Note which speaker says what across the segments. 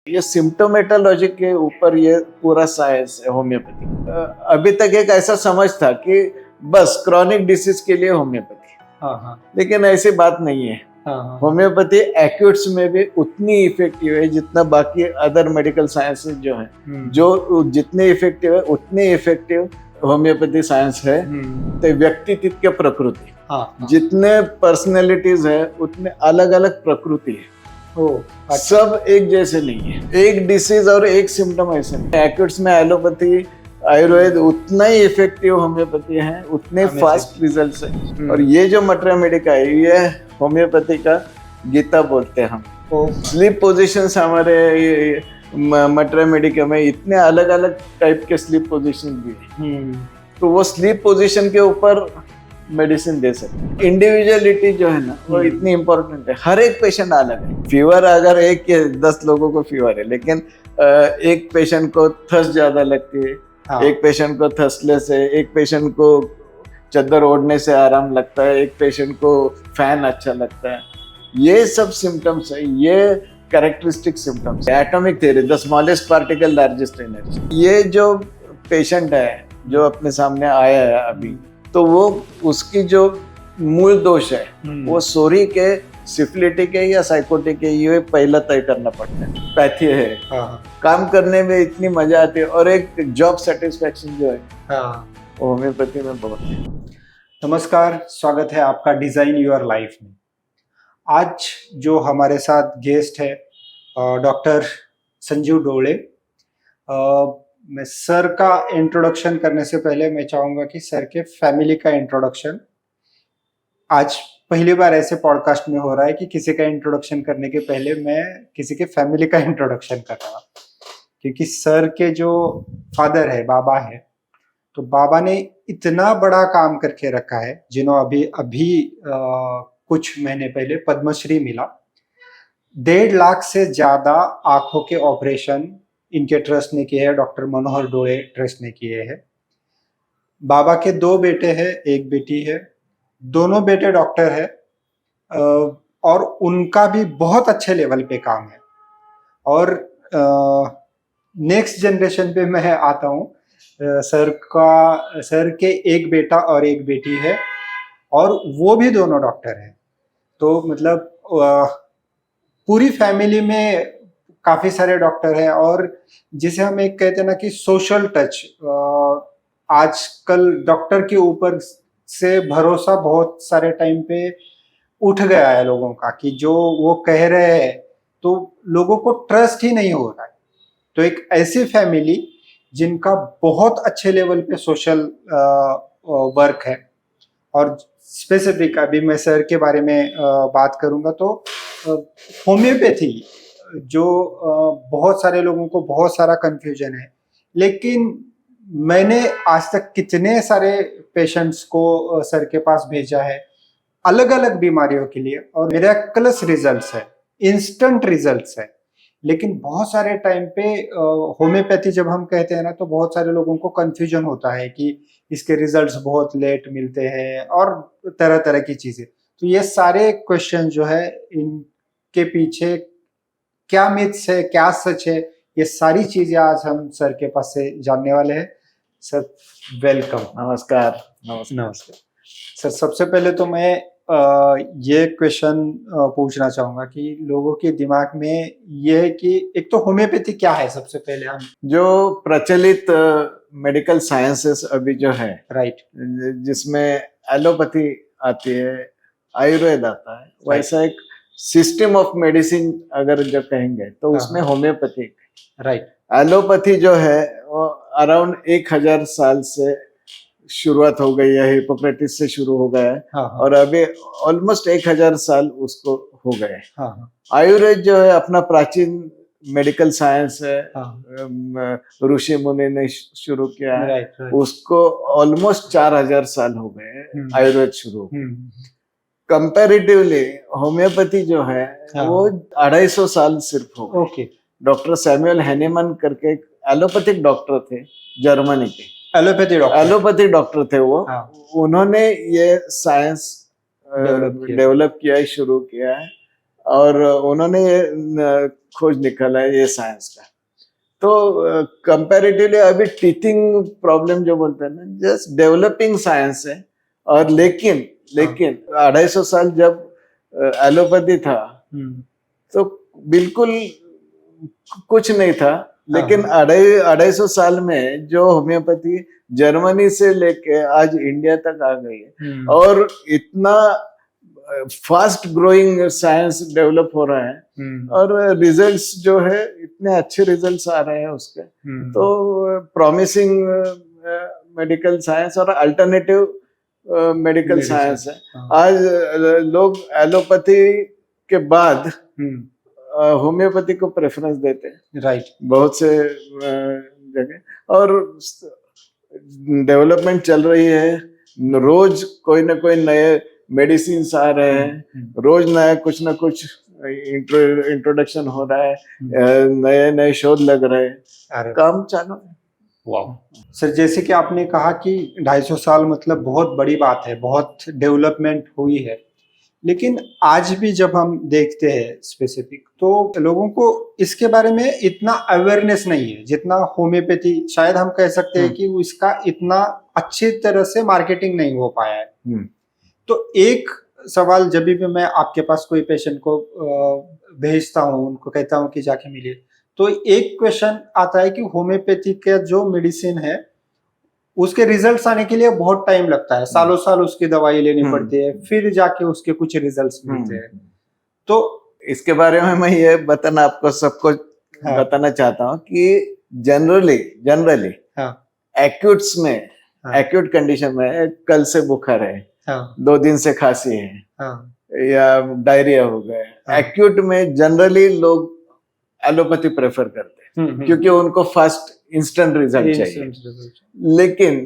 Speaker 1: ये सिम्टोमेटोलॉजी के ऊपर ये पूरा साइंस है होम्योपैथी। अभी तक एक ऐसा समझ था कि बस क्रॉनिक डिसीज के लिए होम्योपैथी।
Speaker 2: हाँ।
Speaker 1: लेकिन ऐसी बात नहीं है।
Speaker 2: हाँ।
Speaker 1: होम्योपैथी एक्यूट्स में भी उतनी इफेक्टिव है जितना बाकी अदर मेडिकल साइंसेस जो है, जो जितने इफेक्टिव है उतनी इफेक्टिव होम्योपैथी साइंस है। तो व्यक्ति तितके प्रकृति, जितने पर्सनैलिटीज है उतने अलग अलग प्रकृति है।
Speaker 2: अच्छा।
Speaker 1: सब एक जैसे नहीं है। एक डिसीज और एक सिम्टम ऐसे नहीं। एक्यूट्स में एलोपैथी आयुर्वेद उतना ही इफेक्टिव होम्योपैथी है, उतने फास्ट रिजल्ट्स है। और ये जो मटरा मेडिका है ये होम्योपैथी का गीता बोलते हैं हम। स्लीप पोजिशंस हमारे मटरा मेडिका में इतने अलग अलग टाइप के स्लीप पोजिशन भी है। तो वो स्लीप पोजिशन के ऊपर मेडिसिन दे सकते। इंडिविजुअलिटी जो है ना वो इतनी इम्पोर्टेंट है। हर एक पेशेंट अलग है। फीवर अगर 1 या 10 लोगों को फीवर है, लेकिन एक पेशेंट को थर्स्ट ज्यादा लगती है, एक पेशेंट को थर्स्टलेस है, एक पेशेंट को चद्दर ओढ़ने से आराम लगता है, एक पेशेंट को फैन अच्छा लगता है। ये सब सिम्टम्स है, ये characteristic symptoms. Atomic theory, the smallest particle largest energy. ये जो पेशेंट है जो अपने सामने आया है अभी, तो वो उसकी जो मूल दोष है वो सोरी के, सिफिलिटिक है या साइकोटिक है, ये पहला तय करना पड़ता है। पैथी है, काम करने में इतनी मजा आती है और एक जॉब सेटिस्फेक्शन जो है वो होम्योपैथी में बहुत है।
Speaker 2: नमस्कार, स्वागत है आपका डिजाइन योर लाइफ में। आज जो हमारे साथ गेस्ट है डॉक्टर संजीव डोले। मैं सर का इंट्रोडक्शन करने से पहले मैं चाहूंगा कि सर के फैमिली का इंट्रोडक्शन आज पहली बार ऐसे पॉडकास्ट में हो रहा है कि किसी का इंट्रोडक्शन करने के पहले मैं किसी के फैमिली का इंट्रोडक्शन कर रहा हूँ, क्योंकि सर के जो फादर है, बाबा है, तो बाबा ने इतना बड़ा काम करके रखा है, जिन्हों अभी कुछ महीने पहले पद्मश्री मिला। 1.5 लाख से ज्यादा आंखों के ऑपरेशन इनके ट्रस्ट ने किए हैं, डॉक्टर मनोहर डोले ट्रस्ट ने किए हैं। बाबा के 2 बेटे हैं, 1 बेटी है। दोनों बेटे डॉक्टर है और उनका भी बहुत अच्छे लेवल पे काम है। और नेक्स्ट जनरेशन पे मैं आता हूँ। सर के 1 बेटा और 1 बेटी है और वो भी दोनों डॉक्टर हैं। तो मतलब पूरी फैमिली में काफी सारे डॉक्टर हैं। और जिसे हम एक कहते हैं ना कि सोशल टच, आजकल डॉक्टर के ऊपर से भरोसा बहुत सारे टाइम पे उठ गया है लोगों का, कि जो वो कह रहे हैं तो लोगों को ट्रस्ट ही नहीं हो रहा है। तो एक ऐसी फैमिली जिनका बहुत अच्छे लेवल पे सोशल वर्क है। और स्पेसिफिक अभी मैं सर के बारे में बात करूंगा तो होम्योपैथी जो बहुत सारे लोगों को बहुत सारा कंफ्यूजन है, लेकिन मैंने आज तक कितने सारे पेशेंट्स को सर के पास भेजा है अलग अलग बीमारियों के लिए, और मिरेकलस रिजल्ट्स है, इंस्टेंट रिजल्ट्स है। लेकिन बहुत सारे टाइम पे होम्योपैथी जब हम कहते हैं ना, तो बहुत सारे लोगों को कंफ्यूजन होता है कि इसके रिजल्ट्स बहुत लेट मिलते हैं और तरह तरह की चीजें। तो ये सारे क्वेश्चन जो है, इनके पीछे क्या मिथ्स है, क्या सच है, ये सारी चीजें आज हम सर के पास से जानने वाले हैं। Sir welcome.
Speaker 1: नमस्कार।
Speaker 2: नमस्कार सर। सबसे पहले तो मैं ये क्वेश्चन पूछना चाहूंगा कि लोगों के दिमाग में ये है कि एक तो होम्योपैथी क्या है। सबसे पहले हम
Speaker 1: जो प्रचलित मेडिकल साइंसेस अभी जो है,
Speaker 2: राइट,
Speaker 1: जिसमें एलोपैथी आती है, आयुर्वेद आता है, वैसा एक सिस्टम ऑफ मेडिसिन अगर जब कहेंगे तो उसमें होम्योपैथी,
Speaker 2: राइट।
Speaker 1: एलोपैथी जो है वो अराउंड 1000 साल से शुरुआत हो गई है, हिपोक्रेटिस से शुरू हो गया है। और अभी ऑलमोस्ट 1000 साल उसको हो गए। आयुर्वेद जो है अपना प्राचीन मेडिकल साइंस है, ऋषि मुनि ने शुरू किया है, उसको ऑलमोस्ट 4000 साल हो गए आयुर्वेद शुरू। कंपैरेटिवली होम्योपैथी जो है वो 250 साल सिर्फ हो गए। डॉक्टर सैमुअल हैनीमन करके एलोपैथिक डॉक्टर थे, जर्मनी के एलोपैथी डॉक्टर थे वो। उन्होंने ये साइंस डेवलप किया है, शुरू किया है। और उन्होंने ये खोज निकाला है ये साइंस का। तो कंपैरेटिवली अभी टीचिंग प्रॉब्लम जो बोलते हैं ना, जस्ट डेवलपिंग साइंस है। और लेकिन 250 साल जब एलोपैथी था तो बिल्कुल कुछ नहीं था, लेकिन 250 साल में जो होम्योपैथी जर्मनी से लेके आज इंडिया तक आ गई है, और इतना फास्ट ग्रोइंग साइंस डेवलप हो रहा है, और रिजल्ट्स जो है इतने अच्छे रिजल्ट्स आ रहे हैं उसके। तो प्रॉमिसिंग मेडिकल साइंस और अल्टरनेटिव मेडिकल साइंस है। आज लोग एलोपैथी के बाद होम्योपैथी को प्रेफरेंस देते हैं,
Speaker 2: राइट,
Speaker 1: बहुत से जगह। और डेवलपमेंट चल रही है, रोज कोई ना कोई नए मेडिसिन आ रहे हैं, रोज नया कुछ ना कुछ इंट्रोडक्शन हो रहा है, नए नए शोध लग रहे हैं, काम चालू है।
Speaker 2: वाह सर, जैसे कि आपने कहा कि 250 साल मतलब बहुत बड़ी बात है, बहुत डेवलपमेंट हुई है, लेकिन आज भी जब हम देखते हैं स्पेसिफिक, तो लोगों को इसके बारे में इतना अवेयरनेस नहीं है जितना होम्योपैथी। शायद हम कह सकते हैं कि इसका इतना अच्छी तरह से मार्केटिंग नहीं हो पाया है। तो एक सवाल, जब भी मैं आपके पास कोई पेशेंट को भेजता हूँ, उनको कहता हूँ कि जाके मिलिए, तो एक क्वेश्चन आता है कि होम्योपैथी का जो मेडिसिन है उसके रिजल्ट्स आने के लिए बहुत टाइम लगता है, सालों साल उसकी दवाई लेनी पड़ती है, फिर जाके उसके कुछ रिजल्ट्स मिलते हैं। तो
Speaker 1: इसके बारे में मैं ये बताना आपको सबको बताना चाहता हूँ कि जनरली एक्यूट्स में, एक्यूट कंडीशन में, कल से बुखार है, 2 दिन से खांसी है, या डायरिया हो गया, एक्यूट में जनरली लोग एलोपैथी प्रेफर करते हैं, क्योंकि उनको फास्ट इंस्टेंट रिजल्ट चाहिए। लेकिन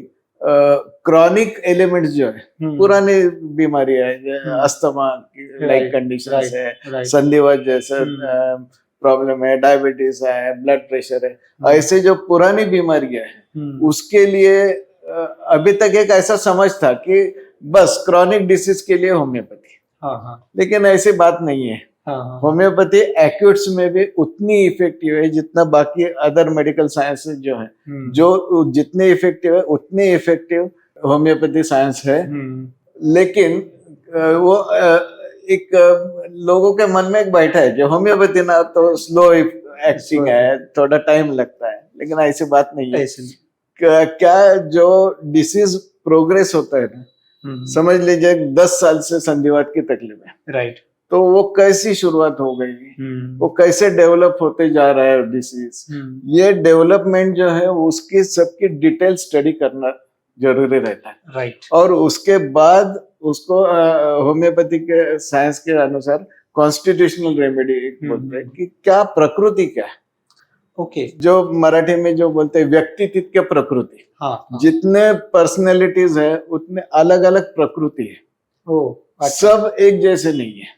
Speaker 1: क्रॉनिक एलिमेंट्स जो है, पुरानी बीमारियां है, अस्थमा लाइक कंडीशन है, संधिवात जैसे प्रॉब्लम है, डायबिटीज है, ब्लड प्रेशर है, ऐसे जो पुरानी बीमारियां है, उसके लिए अभी तक एक ऐसा समझ था कि बस क्रॉनिक डिसीज के लिए होम्योपैथी। लेकिन ऐसी बात नहीं है। होम्योपैथी एक्यूट्स में भी उतनी इफेक्टिव है जितना बाकी अदर मेडिकल साइंसेज जो है, जो जितने इफेक्टिव है उतने इफेक्टिव होम्योपैथी साइंस है। लेकिन वो एक लोगों के मन में एक बैठा है जो होम्योपैथी ना तो स्लो एक्टिंग है, थोड़ा टाइम लगता है, लेकिन ऐसी बात नहीं है। क्या जो डिसीज प्रोग्रेस होता है ना, समझ लीजिए 10 साल से संधिवात की तकलीफ है,
Speaker 2: राइट,
Speaker 1: तो वो कैसी शुरुआत हो गई, वो कैसे डेवलप होते जा रहा है डिसीज, ये डेवलपमेंट जो है उसकी सबकी डिटेल स्टडी करना जरूरी रहता है,
Speaker 2: राइट।
Speaker 1: और उसके बाद उसको होम्योपैथी के साइंस के अनुसार कॉन्स्टिट्यूशनल रेमेडी बोलते हैं कि क्या प्रकृति क्या है।
Speaker 2: ओके,
Speaker 1: जो मराठी में जो बोलते हैं व्यक्तित्व के प्रकृति, जितने पर्सनैलिटीज है उतने अलग अलग प्रकृति है, सब एक जैसे नहीं है।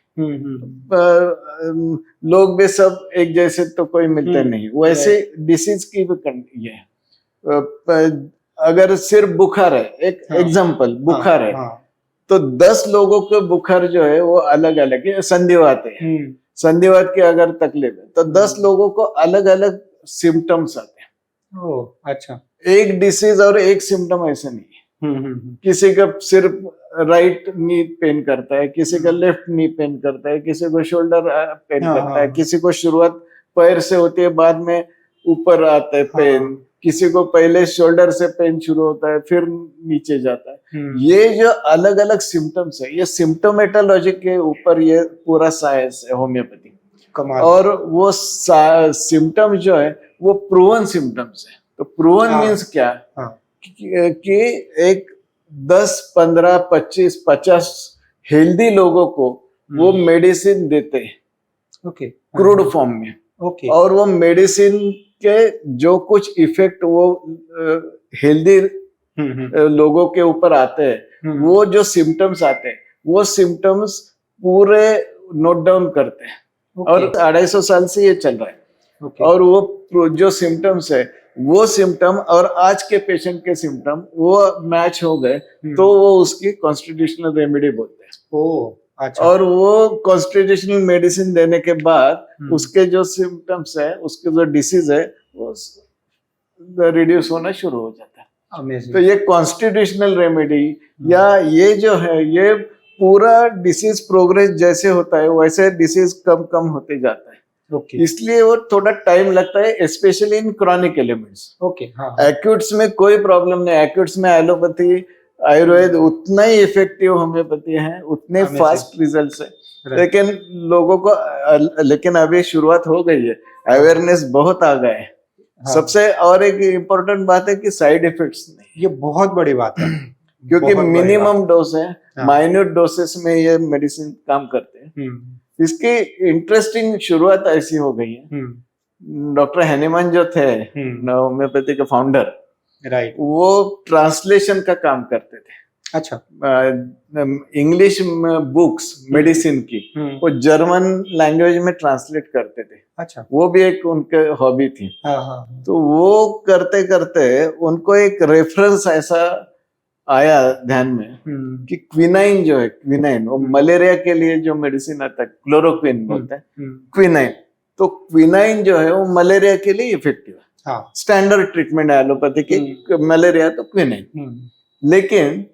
Speaker 1: लोग भी सब एक जैसे तो कोई मिलते नहीं, वैसे डिसीज की भी ये है। अगर सिर्फ बुखार है, एक एग्जांपल बुखार है, तो 10 लोगों के बुखार जो है वो अलग अलग है। संधिवात है, संधिवात की अगर तकलीफ है तो 10 लोगों को अलग अलग सिम्टम्स आते हैं।
Speaker 2: अच्छा,
Speaker 1: एक डिसीज और एक सिम्टम ऐसा नहीं है। किसी का सिर्फ राइट नी पेन करता है, किसी का लेफ्ट नी पेन करता है, किसी को शोल्डर पेन करता है, किसी को शुरुआत पैर से होती है बाद में ऊपर आता है पेन, किसी को पहले शोल्डर से पेन शुरू होता है फिर नीचे जाता है। ये जो अलग अलग सिम्टम्स है, ये सिम्टोमेटोलॉजी के ऊपर ये पूरा साइंस है होम्योपैथी। और वो सिम्टम जो है वो प्रूवन सिम्टम्स है। तो प्रूवन मीन्स क्या कि एक 10, 15, 25, 50 हेल्दी लोगों को वो मेडिसिन देते हैं क्रूड फॉर्म में, और वो मेडिसिन के जो कुछ इफेक्ट वो हेल्दी लोगों के ऊपर आते हैं, वो जो सिम्टम्स आते हैं वो सिम्टम्स पूरे नोट डाउन करते हैं। और 250 साल से ये चल रहा है। और वो जो सिम्टम्स है वो सिम्टम और आज के पेशेंट के सिम्टम वो मैच हो गए तो वो उसकी कॉन्स्टिट्यूशनल रेमेडी बोलते हैं।
Speaker 2: अच्छा।
Speaker 1: और वो कॉन्स्टिट्यूशनल मेडिसिन देने के बाद उसके जो सिम्टम्स है, उसके जो डिसीज है, वो रिड्यूस होना शुरू हो जाता है।
Speaker 2: अमेजिंग।
Speaker 1: तो ये कॉन्स्टिट्यूशनल रेमेडी या ये जो है, ये पूरा डिसीज प्रोग्रेस जैसे होता है वैसे डिसीज कम कम होते जाता है।
Speaker 2: ओके
Speaker 1: इसलिए वो थोड़ा टाइम लगता है, specially in chronic elements.
Speaker 2: Okay. हाँ
Speaker 1: एक्यूट्स में कोई प्रॉब्लम नहीं, एक्यूट्स में एलोपैथी आयुर्वेद उतना ही इफेक्टिव होम्योपैथी है, उतने
Speaker 2: Amazing.
Speaker 1: फास्ट रिजल्ट्स है।
Speaker 2: Right.
Speaker 1: लेकिन लोगों को लेकिन अभी शुरुआत हो गई है, अवेयरनेस बहुत आ गए है।
Speaker 2: हाँ।
Speaker 1: सबसे और एक इम्पोर्टेंट बात है कि साइड इफेक्ट्स नहीं,
Speaker 2: ये बहुत बड़ी बात है
Speaker 1: क्योंकि
Speaker 2: बहुत बड़ी
Speaker 1: मिनिमम डोज है,
Speaker 2: हाँ।
Speaker 1: माइन्यूट डोसेस में ये मेडिसिन काम करते हैं। इसकी इंटरेस्टिंग शुरुआत ऐसी हो गई है, डॉक्टर हैनीमैन जो थे होम्योपैथी के फाउंडर,
Speaker 2: राइट,
Speaker 1: वो ट्रांसलेशन का काम करते थे।
Speaker 2: अच्छा,
Speaker 1: इंग्लिश बुक्स मेडिसिन की वो जर्मन लैंग्वेज में ट्रांसलेट करते थे।
Speaker 2: अच्छा,
Speaker 1: वो भी एक उनके हॉबी थी।
Speaker 2: हाँ हाँ।
Speaker 1: तो वो करते करते उनको एक रेफरेंस ऐसा आया ध्यान में कि क्विनाइन जो है, क्विनाइन वो मलेरिया के लिए जो मेडिसिन आता है, क्लोरोक्विन बोलते हैं, क्विनाइन। तो क्विनाइन जो है वो मलेरिया के लिए इफेक्टिव है,
Speaker 2: हाँ,
Speaker 1: स्टैंडर्ड ट्रीटमेंट है एलोपैथी की मलेरिया, तो क्विनाइन। लेकिन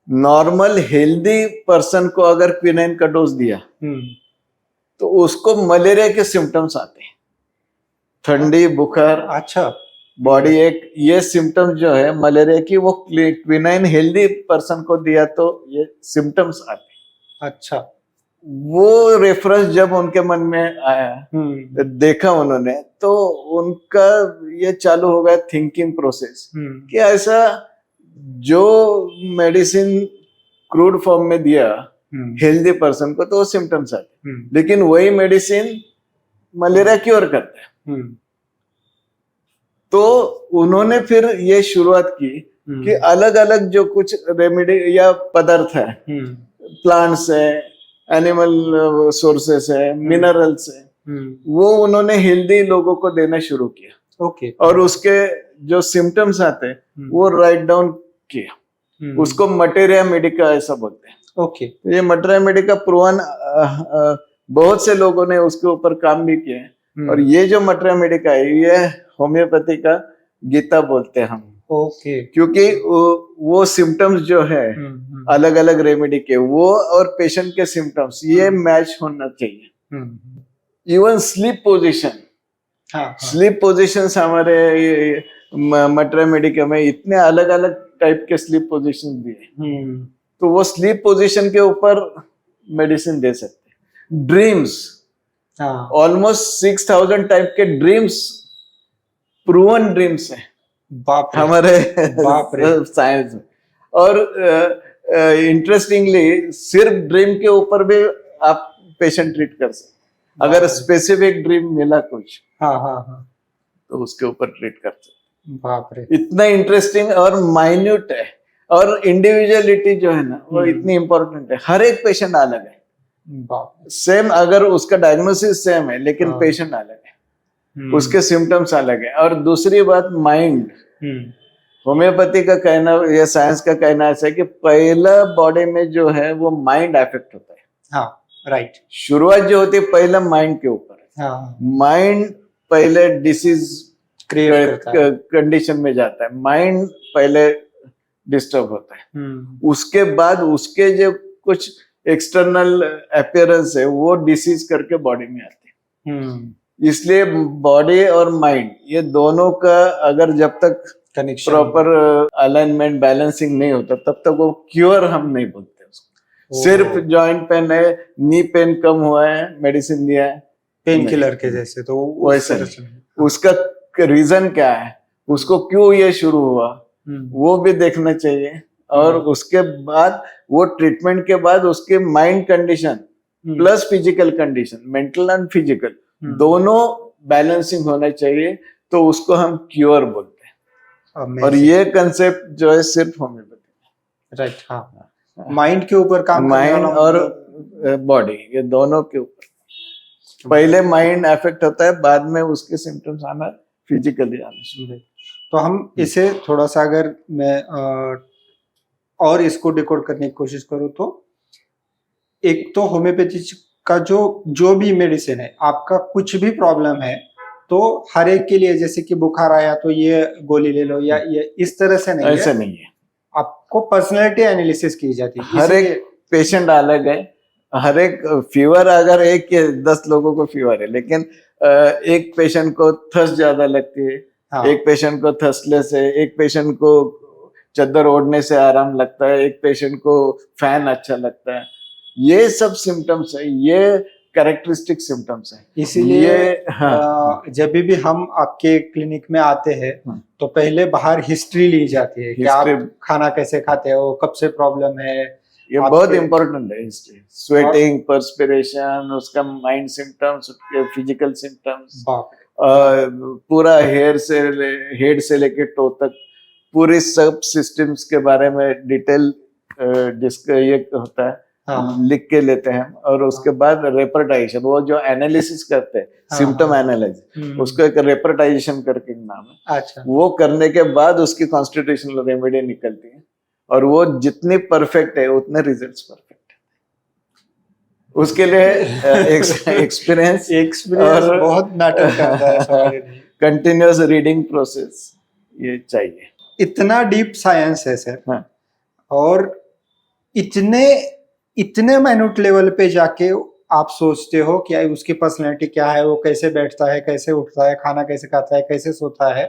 Speaker 1: नॉर्मल हेल्दी पर्सन को अगर क्विनाइन का डोज दिया तो उसको मलेरिया के सिम्टम्स आते हैं, ठंडी, बुखार,
Speaker 2: अच्छा,
Speaker 1: बॉडी एक, ये सिम्टम्स जो है मलेरिया की, वो क्विनाइन हेल्दी पर्सन को दिया तो ये सिम्टम्स आते हैं।
Speaker 2: अच्छा,
Speaker 1: वो रेफरेंस जब उनके मन में आया, देखा उन्होंने, तो उनका ये चालू हो गया थिंकिंग प्रोसेस कि ऐसा जो मेडिसिन क्रूड फॉर्म में दिया हेल्दी पर्सन को तो वो सिम्टम्स आते, लेकिन वही मेडिसिन मलेरिया क्योर करता है। तो उन्होंने फिर ये शुरुआत की कि अलग अलग जो कुछ रेमेडी या पदार्थ है, प्लांट्स है, एनिमल सोर्सेस है, मिनरल्स है, वो उन्होंने हेल्दी लोगों को देना शुरू किया।
Speaker 2: ओके।
Speaker 1: और उसके जो सिम्टम्स आते वो राइट डाउन किया, उसको मटेरिया मेडिका ऐसा बोलते हैं।
Speaker 2: ओके।
Speaker 1: तो ये मटेरिया मेडिका प्रूवन, बहुत से लोगों ने उसके ऊपर काम भी किए हैं। और ये जो मटेरिया मेडिका है, ये होम्योपैथी का गीता बोलते हैं हम।
Speaker 2: ओके।
Speaker 1: क्योंकि वो सिम्टम्स जो है अलग अलग रेमेडी के, वो और पेशेंट के सिम्टम्स ये मैच होना चाहिए। Even sleep position, sleep positions हमारे मटेरिया मेडिका में इतने अलग अलग टाइप के स्लीप पोजीशन दिए, तो वो स्लीप पोजीशन के ऊपर मेडिसिन दे सकते हैं। ड्रीम्स, ऑलमोस्ट 6000 टाइप के ड्रीम्स, प्रूवन ड्रीम्स है
Speaker 2: बाप रे,
Speaker 1: हमारे
Speaker 2: बाप रे,
Speaker 1: साइंस में। और इंटरेस्टिंगली सिर्फ ड्रीम के ऊपर भी आप पेशेंट ट्रीट कर सकते, अगर स्पेसिफिक ड्रीम मिला कुछ,
Speaker 2: हाँ हाँ हाँ,
Speaker 1: तो उसके ऊपर ट्रीट कर सकते।
Speaker 2: बाप रे,
Speaker 1: इतना इंटरेस्टिंग और माइन्यूट है। और इंडिविजुअलिटी जो है ना, वो इतनी इंपॉर्टेंट है। हर एक पेशेंट अलग है, सेम, अगर उसका डायग्नोसिस सेम है लेकिन पेशेंट अलग है, उसके सिम्टम्स अलग है। और दूसरी बात, माइंड, होम्योपैथी का कहना, या साइंस का कहना ऐसा है कि पहला बॉडी में जो है वो माइंड अफेक्ट होता है।
Speaker 2: हाँ, राइट।
Speaker 1: शुरुआत जो होती है पहला माइंड के ऊपर है।
Speaker 2: हाँ,
Speaker 1: माइंड पहले डिसीज
Speaker 2: क्रिएट करता है,
Speaker 1: कंडीशन में जाता है, माइंड पहले डिस्टर्ब होता है, उसके बाद उसके जो कुछ एक्सटर्नल अपीयरेंस है वो डिसीज करके बॉडी में आते हैं। इसलिए बॉडी और माइंड, ये दोनों का अगर जब तक
Speaker 2: कनेक्शन,
Speaker 1: प्रॉपर अलाइनमेंट, बैलेंसिंग नहीं होता, तब तक वो क्योर हम नहीं बोलते उसको। सिर्फ जॉइंट पेन है, नी पेन कम हुआ है, मेडिसिन दिया है,
Speaker 2: पेन किलर के जैसे, तो
Speaker 1: वैसे उसका रीजन क्या है, उसको क्यों ये शुरू हुआ, वो भी देखना चाहिए। और उसके बाद वो ट्रीटमेंट के बाद उसके mind condition plus physical condition, mental and physical, दोनों बैलेंसिंग होना चाहिए, तो उसको हम क्योर बोलते हैं। और ये कंसेप्ट जो है सिर्फ होम्योपैथी,
Speaker 2: राइट, हाँ, माइंड के ऊपर काम,
Speaker 1: माइंड और बॉडी, ये दोनों के ऊपर। पहले माइंड अफेक्ट होता है, बाद में उसके सिम्टम्स आना फिजिकली आना शुरू।
Speaker 2: तो हम इसे थोड़ा सा, अगर मैं और इसको डिकोड करने की कोशिश करूँ, तो एक तो होम्योपैथी का जो भी मेडिसिन है, आपका कुछ भी प्रॉब्लम है तो हर एक के लिए, जैसे कि बुखार आया तो ये गोली ले लो, या ये इस तरह से नहीं
Speaker 1: ऐसा
Speaker 2: है,
Speaker 1: नहीं है।
Speaker 2: आपको पर्सनैलिटी एनालिसिस की जाती है।
Speaker 1: हर एक पेशेंट अलग है, हर एक फीवर, अगर एक या 10 लोगों को फीवर है, लेकिन एक पेशेंट को थस ज्यादा लगती है,
Speaker 2: हाँ,
Speaker 1: एक पेशेंट को थसलेस है, एक पेशेंट को चादर ओढ़ने से आराम लगता है, एक पेशेंट को फैन अच्छा लगता है। ये सब सिम्टम्स है, ये कैरेक्टरिस्टिक सिम्टम्स है।
Speaker 2: इसीलिए
Speaker 1: हाँ,
Speaker 2: जब भी हम आपके क्लिनिक में आते हैं तो पहले बाहर हिस्ट्री ली जाती है कि आप खाना कैसे खाते हो, कब से प्रॉब्लम है।
Speaker 1: ये बहुत इंपॉर्टेंट है हिस्ट्री। स्वेटिंग, पर्सपिरेशन, उसका माइंड सिम्टम्स, उसके फिजिकल सिम्टम्स, पूरा हेड से लेके टो तक पूरे सब सिस्टम्स के बारे में डिटेल ये होता है। हाँ, लिख के लेते हैं, और उसके बाद रेपर्टाइजेशन, वो जो एनालिसिस करते हैं, सिम्टम एनालिसिस, उसको एक रेपर्टाइजेशन करके नाम है। अच्छा। वो करने के बाद उसकी कॉन्स्टिट्यूशनल रेमेडी निकलती है, और वो जितनी परफेक्ट है उतने रिजल्ट्स परफेक्ट है। उसके लिए एक्सपीरियंस और
Speaker 2: बहुत मैटर करता है।
Speaker 1: कंटिन्यूअस रीडिंग प्रोसेस ये चाहिए।
Speaker 2: इतना डीप साइंस है सर।
Speaker 1: हाँ।
Speaker 2: और इतने माइन्यूट लेवल पे जाके आप सोचते हो कि उसकी पर्सनैलिटी क्या है, वो कैसे बैठता है, कैसे उठता है, खाना कैसे खाता है, कैसे सोता है।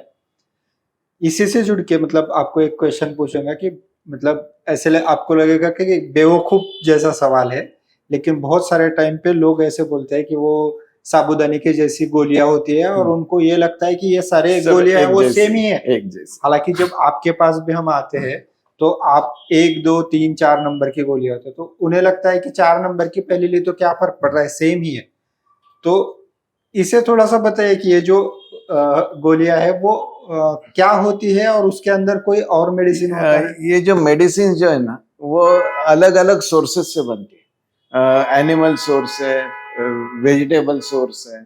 Speaker 2: इसी से जुड़ के मतलब आपको एक क्वेश्चन पूछूंगा कि मतलब ऐसे आपको लगेगा कि बेवकूफ जैसा सवाल है, लेकिन बहुत सारे टाइम पे लोग ऐसे बोलते हैं कि वो साबूदाने की जैसी गोलियां होती है, और उनको ये लगता है कि ये सारे गोलियां वो सेम ही है। हालांकि जब आपके पास भी हम आते हैं तो आप 1, 2, 3, 4 नंबर की गोलियां होती है, तो उन्हें लगता है कि 4 नंबर की पहले ली तो क्या फर्क पड़ रहा है, सेम ही है। तो इसे थोड़ा सा बताइए कि ये जो गोलियां है वो क्या होती है, और उसके अंदर कोई और मेडिसिन होता है?
Speaker 1: ये जो मेडिसिन जो है ना, वो अलग अलग सोर्सेस से बनती है। एनिमल सोर्स है, वेजिटेबल सोर्स है,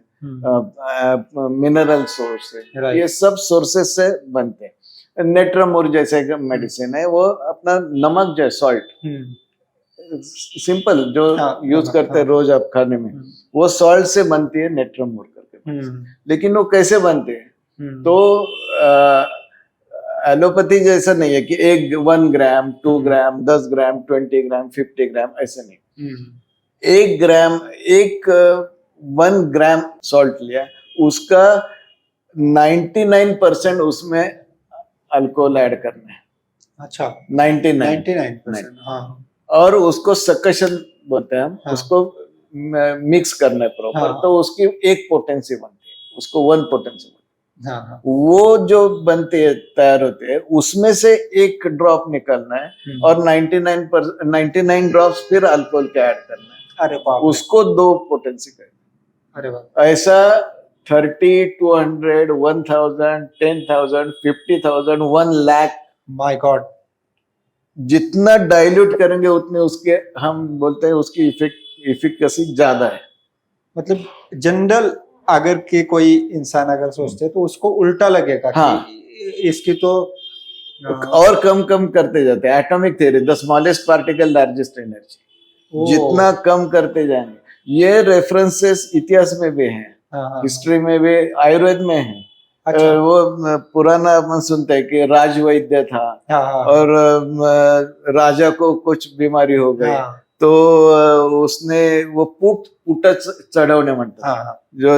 Speaker 1: मिनरल सोर्स है, ये सब सोर्सेस से बनते हैं। नेट्रामोर जैसे मेडिसिन है, वो अपना नमक जो है, सॉल्ट, सिंपल जो यूज करते हैं रोज आप खाने में, वो सॉल्ट से बनती है नेट्रामोर करके। लेकिन वो कैसे बनते हैं, तो एलोपैथी जैसा नहीं है कि 1 ग्राम, 2 ग्राम, 10 ग्राम, 20 ग्राम, 50 ग्राम, ऐसा नहीं। 1 ग्राम सॉल्ट लिया, उसका 99% उसमें अल्कोहल ऐड करना है।
Speaker 2: अच्छा,
Speaker 1: 99%। हाँ। और उसको सकशन बोलते हैं हम। हाँ। उसको मिक्स करना है प्रॉपर। हाँ। तो उसकी एक पोटेंसी बनती है, उसको 1 पोटेंसी। हाँ। वो जो बनते है, तैयार होते हैं, उसमें से 1 ड्रॉप निकलना है, और 99 ड्रॉप्स फिर अल्कोहल के ऐड करना है। अरे बाप, उसको 2 पोटेंसी करना। अरे बाप। ऐसा 30, 200, 1000, 10,000, 50,000, 1 लाख,
Speaker 2: माय गॉड,
Speaker 1: जितना डाइल्यूट करेंगे उतने उसके, हम बोलते हैं उसकी इफिकेसी ज्यादा है।
Speaker 2: मतलब जनरल अगर के कोई इंसान अगर सोचते तो उसको उल्टा लगेगा। हाँ। कि इसकी तो
Speaker 1: और कम करते जाते हैं। Atomic theory, the smallest particle largest energy, जितना कम करते जाएंगे। ये रेफरेंसेस इतिहास में भी हैं, हिस्ट्री में भी, आयुर्वेद में है। अच्छा। वो पुराना अपन सुनते हैं कि राज वैद्य था। और राजा को कुछ बीमारी हो गई। तो उसने वो पुट चढ़वणे म्हणतात, जो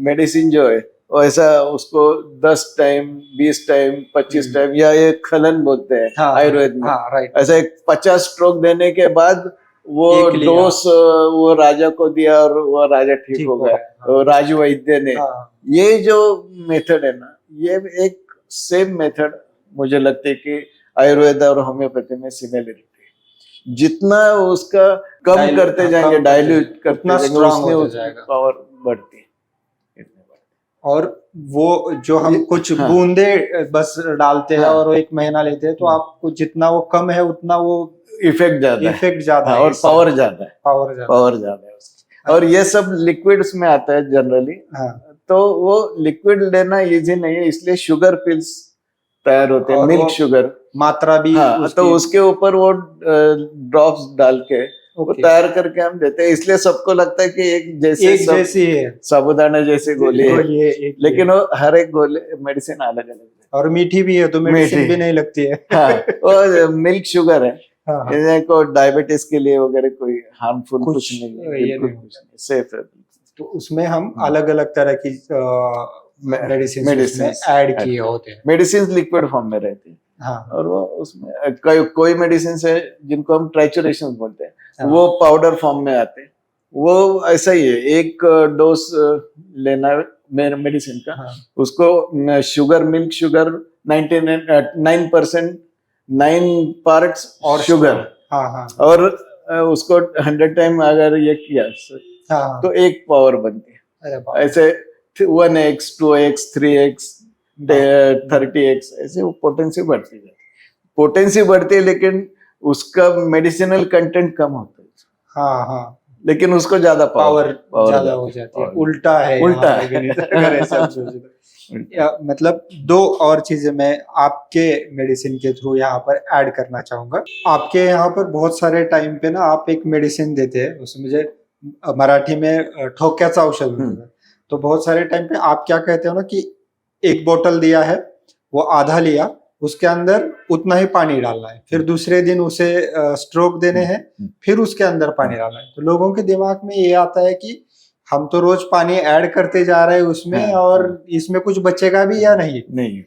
Speaker 1: मेडिसिन जो है वो ऐसा उसको 10 टाइम, 20 टाइम, 25 टाइम, या एक खलन बोलते हैं आयुर्वेद में। ऐसा एक 50 स्ट्रोक देने के बाद वो डोज वो राजा को दिया, और वो राजा ठीक हो गया। तो राजवैद्य ने, ये जो मेथड है ना, ये एक सेम मेथड मुझे लगता है कि आयुर्वेद और होम्योपैथी में सिमिलरिटी है। जितना उसका कम करते जाएंगे, डाइल्यूट करते जाएंगे, उसने पावर बढ़ती है।
Speaker 2: और वो जो हम कुछ बूंदे बस डालते हैं और 1 महीना लेते हैं, तो आपको जितना वो कम है उतना वो इफेक्ट ज्यादा है,
Speaker 1: और पावर ज्यादा है। और ये सब लिक्विड्स में आता है जनरली। तो वो लिक्विड लेना इजी नहीं है, इसलिए शुगर पिल्स तैयार होते हैं, मिल्क शुगर,
Speaker 2: मात्रा भी।
Speaker 1: हाँ, तो उसके ऊपर वो ड्रॉप्स डाल के वो
Speaker 2: ओके।
Speaker 1: तैयार करके हम देते हैं, इसलिए सबको लगता है कि एक जैसे
Speaker 2: एक जैसी है
Speaker 1: साबूदाना जैसी गोली है,
Speaker 2: गोली है, एक ही
Speaker 1: लेकिन
Speaker 2: है।
Speaker 1: वो हर एक गोली मेडिसिन अलग अलग है।
Speaker 2: और मीठी भी है तो मेडिसिन
Speaker 1: मीठी।
Speaker 2: भी नहीं लगती है।
Speaker 1: हाँ, वो मिल्क शुगर है,
Speaker 2: हाँ, हाँ।
Speaker 1: इनको डायबिटीज के लिए वगैरह कोई हार्मफुल
Speaker 2: कुछ
Speaker 1: कुछ नहीं है,
Speaker 2: ये
Speaker 1: बिल्कुल
Speaker 2: नहीं
Speaker 1: कुछ नहीं, सेफ है।
Speaker 2: तो उसमें हम अलग अलग तरह की मेडिसिन उसमें
Speaker 1: medicines
Speaker 2: ऐड
Speaker 1: add
Speaker 2: किए होते हैं।
Speaker 1: मेडिसिन लिक्विड फॉर्म में रहती है,
Speaker 2: हाँ,
Speaker 1: और वो उसमें कोई मेडिसिन है जिनको हम ट्राइचुरेशन बोलते हैं,
Speaker 2: हाँ।
Speaker 1: वो पाउडर फॉर्म में आते हैं। वो ऐसा ही है, एक डोज लेना है मेडिसिन का,
Speaker 2: हाँ।
Speaker 1: उसको शुगर, मिल्क शुगर 99% 9 पार्ट्स
Speaker 2: और
Speaker 1: शुगर,
Speaker 2: हाँ, हाँ,
Speaker 1: और उसको 100 टाइम अगर ये किया
Speaker 2: हाँ।
Speaker 1: तो एक पावर बनती है।
Speaker 2: अरे बाप,
Speaker 1: ऐसे 1x 2x 3x
Speaker 2: बाप।
Speaker 1: 30x ऐसे वो पोटेंसी बढ़ती है, पोटेंसी बढ़ती है, लेकिन उसका मेडिसिनल कंटेंट कम होता है,
Speaker 2: हाँ, हाँ।
Speaker 1: लेकिन उसको ज्यादा
Speaker 2: पावर ज्यादा
Speaker 1: जाती
Speaker 2: हो
Speaker 1: है।
Speaker 2: जाती है।
Speaker 1: power
Speaker 2: उल्टा है
Speaker 1: उल्टा
Speaker 2: यहाँ पे गणित, अगर ऐसे हम सोचे तो। मतलब दो और चीजें मैं आपके मेडिसिन के थ्रू यहाँ पर ऐड करना चाहूंगा। आपके यहाँ पर बहुत सारे टाइम पे ना आप एक मेडिसिन देते हैं, उसमें मुझे मराठी में ठोक्याचं औषध बोलते हैं। तो बहुत सारे टाइम पे आप क्या कहते हो ना कि एक बोतल दिया है, वो आधा लिया, उसके अंदर उतना ही पानी डालना है, फिर दूसरे दिन उसे स्ट्रोक देने हैं, फिर उसके अंदर पानी डालना है। तो लोगों के दिमाग में ये आता है कि हम तो रोज पानी ऐड करते जा रहे हैं उसमें,
Speaker 1: हाँ,
Speaker 2: और इसमें कुछ बचेगा भी या नहीं।
Speaker 1: नहीं,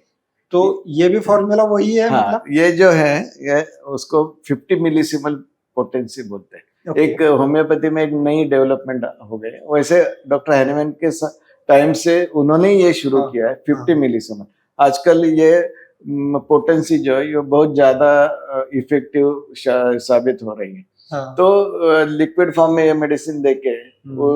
Speaker 2: तो ये भी फॉर्मूला वही है,
Speaker 1: हाँ,
Speaker 2: मतलब
Speaker 1: ये जो है ये उसको 50 मिलीसिमल पोटेंसी बोलते हैं।
Speaker 2: ओके।
Speaker 1: एक होम्योपैथी में एक नई डेवलपमेंट हो गई, वैसे डॉक्टर हैनेमैन के टाइम से उन्होंने ये शुरू
Speaker 2: हाँ,
Speaker 1: किया है,
Speaker 2: हाँ।
Speaker 1: 50 मिलीसिमल। आजकल ये पोटेंसी जो है ये बहुत ज्यादा इफेक्टिव साबित हो रही है।
Speaker 2: हाँ,
Speaker 1: तो लिक्विड फॉर्म में ये मेडिसिन देके वो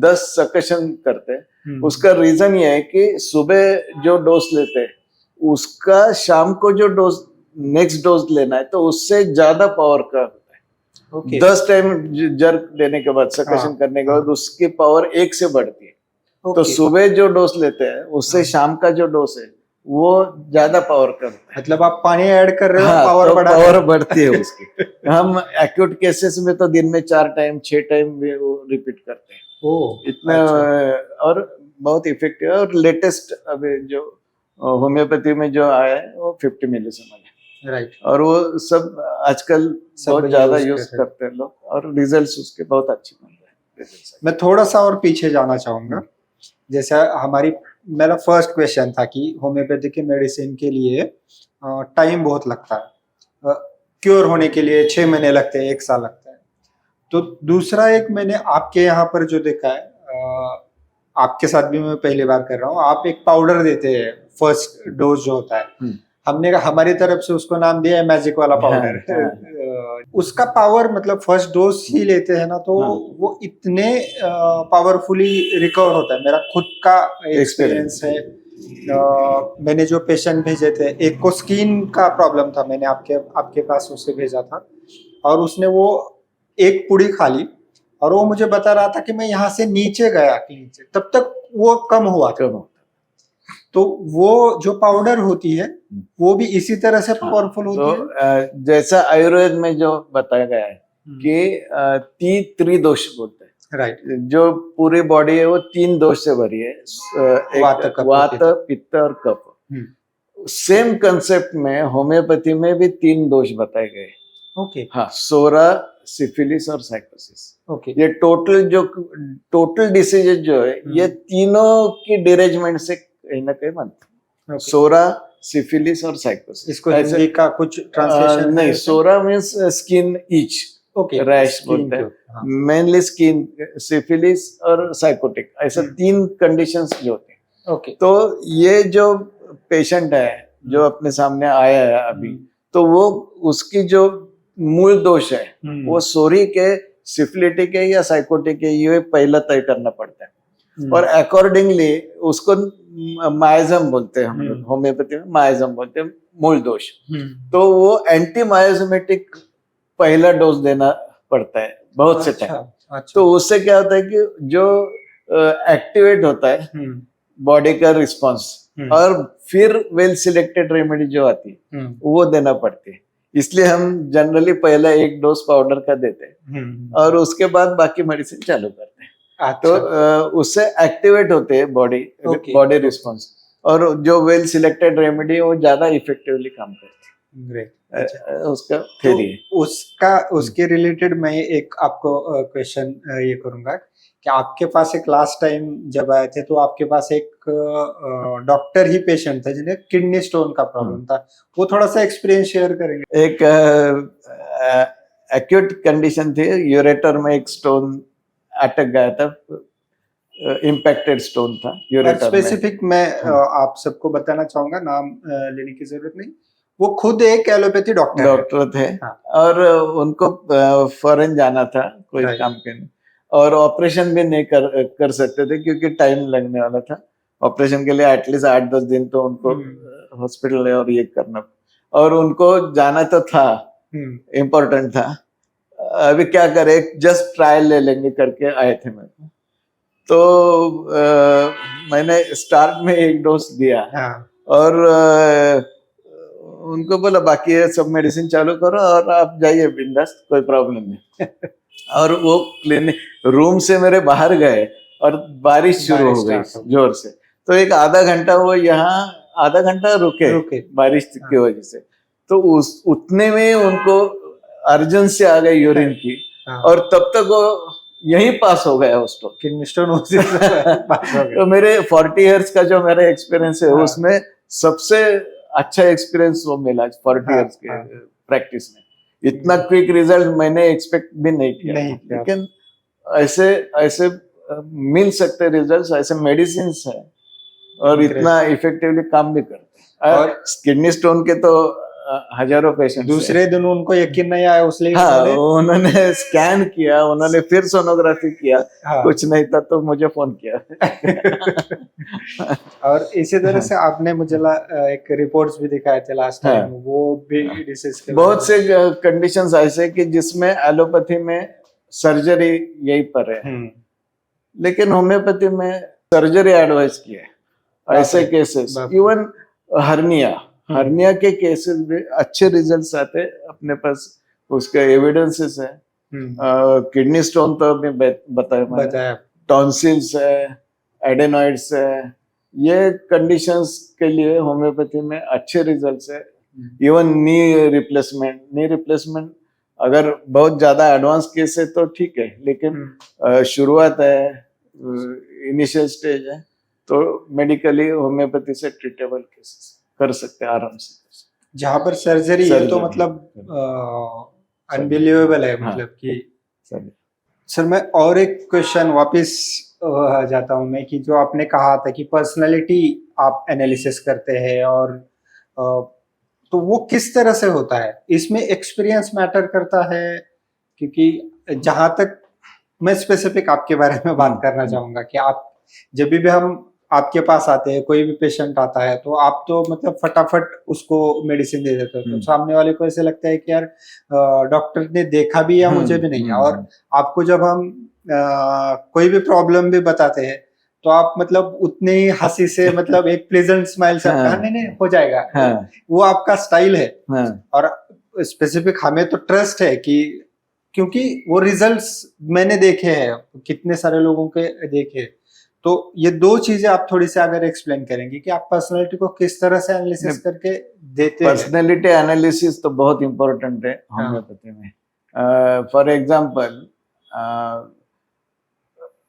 Speaker 1: 10 सकशन करते हैं। उसका रीजन ये है कि सुबह जो डोज लेते हैं उसका शाम को जो डोज नेक्स्ट डोज लेना है, तो उससे ज्यादा पावर का होता है।
Speaker 2: ओके।
Speaker 1: 10 टाइम जर्क देने के बाद, सकशन
Speaker 2: हाँ,
Speaker 1: करने के बाद
Speaker 2: हाँ।
Speaker 1: उसकी पावर 1 से बढ़ती है। तो
Speaker 2: ओके।
Speaker 1: सुबह जो डोज लेते हैं उससे
Speaker 2: हाँ।
Speaker 1: शाम का जो डोज है वो ज्यादा पावर का होता है।
Speaker 2: मतलब आप पानी ऐड कर रहे हो,
Speaker 1: हाँ,
Speaker 2: पावर
Speaker 1: तो
Speaker 2: बढ़ा रहे
Speaker 1: पावर
Speaker 2: हो।
Speaker 1: बढ़ती है उसकी। हम एक्यूट केसेस में तो दिन में 4 टाइम 6 टाइम भी वो रिपीट करते हैं,
Speaker 2: ओह,
Speaker 1: इतना
Speaker 2: अच्छा।
Speaker 1: और बहुत इफेक्टिव है। और लेटेस्ट अभी जो होम्योपैथी में जो आया है वो 50 मिलीसिमल है,
Speaker 2: राइट।
Speaker 1: और वो सब आजकल
Speaker 2: सब
Speaker 1: बहुत ज्यादा
Speaker 2: use
Speaker 1: यूज
Speaker 2: कर रहे हैं।
Speaker 1: करते हैं लोग, और रिजल्ट्स उसके बहुत अच्छे मिल रहे हैं। results।
Speaker 2: मैं थोड़ा सा और पीछे जाना चाहूंगा। जैसे मेरा फर्स्ट क्वेश्चन था कि होम्योपैथी के मेडिसिन के लिए टाइम बहुत लगता है, क्योर होने के लिए 6 महीने लगते हैं, 1 साल लगता है। तो दूसरा एक मैंने आपके यहाँ पर जो देखा है, आपके साथ भी मैं पहली बार कर रहा हूँ, आप एक पाउडर देते हैं फर्स्ट डोज जो होता है। हमने हमारी तरफ से उसको नाम दिया है मैजिक वाला पाउडर। उसका पावर मतलब फर्स्ट डोज ही लेते हैं ना, तो वो इतने पावरफुली रिकवर होता है। मेरा खुद का एक्सपीरियंस है। मैंने जो पेशेंट भेजे थे, एक को स्किन का प्रॉब्लम था, मैंने आपके पास उसे भेजा था, और उसने वो एक पुड़ी खा ली, और वो मुझे बता रहा था कि मैं यहाँ से नीचे गया, नीचे तब तक वो कम हुआ था। तो वो जो पाउडर होती है वो भी इसी तरह से पावरफुल होती है।
Speaker 1: जैसा आयुर्वेद में जो बताया गया है कि त्रिदोष बोलते हैं,
Speaker 2: राइट।
Speaker 1: जो पूरी बॉडी है वो 3 दोष से भरी है, एक वात, पित्त और कफ। सेम कंसेप्ट में होम्योपैथी में भी 3 दोष बताए गए।
Speaker 2: ओके।
Speaker 1: हाँ, सोरा, सिफिलिस और साइकोसिस।
Speaker 2: ओके।
Speaker 1: ये टोटल डिसीजेज जो है ये तीनों की डिरेजमेंट से कहीं ना कहीं बनते हैं। सोरा, सिफिलिस और साइकोसिस।
Speaker 2: इसको हिंदी का कुछ ट्रांसलेशन
Speaker 1: नहीं, psora means skin itch,
Speaker 2: okay,
Speaker 1: rash बोलते हैं, मेनली स्किन, सिफिलिस और साइकोटिक, ऐसा 3 कंडीशंस जो होते हैं।
Speaker 2: ओके।
Speaker 1: तो ये जो पेशेंट है जो अपने सामने आया है अभी, तो वो उसकी जो मूल दोष है वो सोरी के, सिफिलिटिक है या साइकोटिक है, ये पहला तय करना पड़ता है। और अकॉर्डिंगली उसको माइजम बोलते हैं, हम लोग होम्योपैथी में माइजम बोलते हैं, मूल दोष। तो वो एंटी माइजमेटिक पहला डोज देना पड़ता है बहुत से टाइम। तो उससे क्या होता है कि जो एक्टिवेट होता है बॉडी का रिस्पॉन्स, और फिर वेल सिलेक्टेड रेमेडी जो आती है वो देना पड़ती है। इसलिए हम जनरली पहला एक डोज पाउडर का देते हैं और उसके बाद बाकी मेडिसिन चालू करते हैं। तो उससे एक्टिवेट होते हैं बॉडी रिस्पॉन्स, और जो वेल सिलेक्टेड रेमेडी है वो ज्यादा इफेक्टिवली काम करती है।
Speaker 2: ग्रेट।
Speaker 1: उसका थ्योरी है।
Speaker 2: उसके रिलेटेड मैं एक आपको क्वेश्चन ये करूंगा कि आपके पास एक लास्ट टाइम जब आए थे तो आपके पास एक डॉक्टर ही पेशेंट था जिन्हें किडनी स्टोन का प्रॉब्लम था, वो थोड़ा सा एक्सपीरियंस शेयर करेंगे?
Speaker 1: एक एक्यूट कंडीशन थी, यूरेटर में एक स्टोन अटक गया था, इम्पैक्टेड स्टोन था यूरेटर में।
Speaker 2: स्पेसिफिक मैं आप सबको बताना चाहूंगा, नाम लेने की जरूरत नहीं, वो खुद एक एलोपैथी डॉक्टर
Speaker 1: थे।
Speaker 2: हाँ।
Speaker 1: और उनको फॉरेन जाना था कोई काम के लिए, और ऑपरेशन भी नहीं कर सकते थे क्योंकि टाइम लगने वाला था। ऑपरेशन के लिए एटलीस्ट 8-10 दिन तो उनको हॉस्पिटल और ये करना, और उनको जाना तो था, इम्पोर्टेंट था। अभी क्या करे, जस्ट ट्रायल ले लेंगे करके आए थे मेरे को। तो मैंने स्टार्ट में एक डोज दिया और उनको बोला बाकी ये सब मेडिसिन चालू करो और आप जाइए बिंदास, कोई प्रॉब्लम नहीं। और वो क्लिनिक रूम से मेरे बाहर गए और बारिश शुरू हो गई जोर से, तो एक आधा घंटा वो यहाँ आधा घंटा रुके बारिश की वजह से। तो उतने में उनको अर्जेंसी आ गई यूरिन की, और तब तक वो यहीं पास हो गया उसको
Speaker 2: किडनी स्टोन।
Speaker 1: तो मेरे 40 इयर्स का जो मेरा एक्सपीरियंस है उसमें सबसे अच्छा एक्सपीरियंस वो मिला 40 इयर्स के प्रैक्टिस में। इतना क्विक रिजल्ट मैंने एक्सपेक्ट भी नहीं किया, लेकिन ऐसे मिल सकते रिजल्ट्स, ऐसे मेडिसिन है और इतना इफेक्टिवली काम भी करते हैं। और किडनी स्टोन के तो हजारों पेशेंट।
Speaker 2: दूसरे दिन उनको यकीन नहीं आया उसलिए
Speaker 1: उन्होंने स्कैन किया, उन्होंने फिर सोनोग्राफी किया, कुछ नहीं था तो मुझे फोन किया।
Speaker 2: और इसी तरह से आपने मुझे एक रिपोर्ट्स भी दिखाए थे लास्ट टाइम, वो भी डिसीज के
Speaker 1: बहुत से कंडीशंस ऐसे कि जिसमें एलोपैथी में सर्जरी यही पर है, लेकिन होम्योपैथी में सर्जरी एडवाइस किया है। ऐसे केसेस, इवन हर्निया के केसेस में अच्छे रिजल्ट्स आते अपने पास, उसके एविडेंसेस है। किडनी स्टोन तो अभी बताया, टॉन्सिल्स है, एडेनॉइड्स है, ये कंडीशंस के लिए होम्योपैथी में अच्छे रिजल्ट्स है। इवन नी रिप्लेसमेंट अगर बहुत ज्यादा एडवांस केस है तो ठीक है, लेकिन शुरुआत है, इनिशियल स्टेज है, तो मेडिकली होम्योपैथी से ट्रीटेबल केसेस कर सकते हैं आराम से।
Speaker 2: जहां पर सर्जरी है तो मतलब अनबिलीवेबल है, मतलब कि सर मैं और एक क्वेश्चन वापस जाता हूं मैं, कि जो आपने कहा था कि पर्सनालिटी आप एनालिसिस करते हैं, और तो वो किस तरह से होता है? इसमें एक्सपीरियंस मैटर करता है? क्योंकि जहां तक मैं स्पेसिफिक आपके बारे में बात करना चाहूंगा कि आप जब भी हम आपके पास आते हैं, कोई भी पेशेंट आता है, तो आप तो मतलब फटाफट उसको मेडिसिन दे देते हो, तो सामने वाले को ऐसे लगता है कि यार डॉक्टर ने देखा भी या मुझे भी नहीं है। और आपको जब हम कोई भी प्रॉब्लम भी बताते हैं तो आप मतलब उतने ही हंसी से मतलब एक प्लेजेंट स्माइल से नहीं हो जाएगा, वो आपका स्टाइल है। और स्पेसिफिक हमें तो ट्रस्ट है कि क्योंकि वो रिजल्ट्स मैंने देखे हैं, कितने सारे लोगों के देखे। तो ये दो चीजें आप थोड़ी सी अगर एक्सप्लेन करेंगे कि आप पर्सनालिटी को किस तरह से एनालिसिस करके देते हैं?
Speaker 1: पर्सनालिटी एनालिसिस तो बहुत इंपॉर्टेंट है होम्योपैथी में। फॉर एग्जांपल,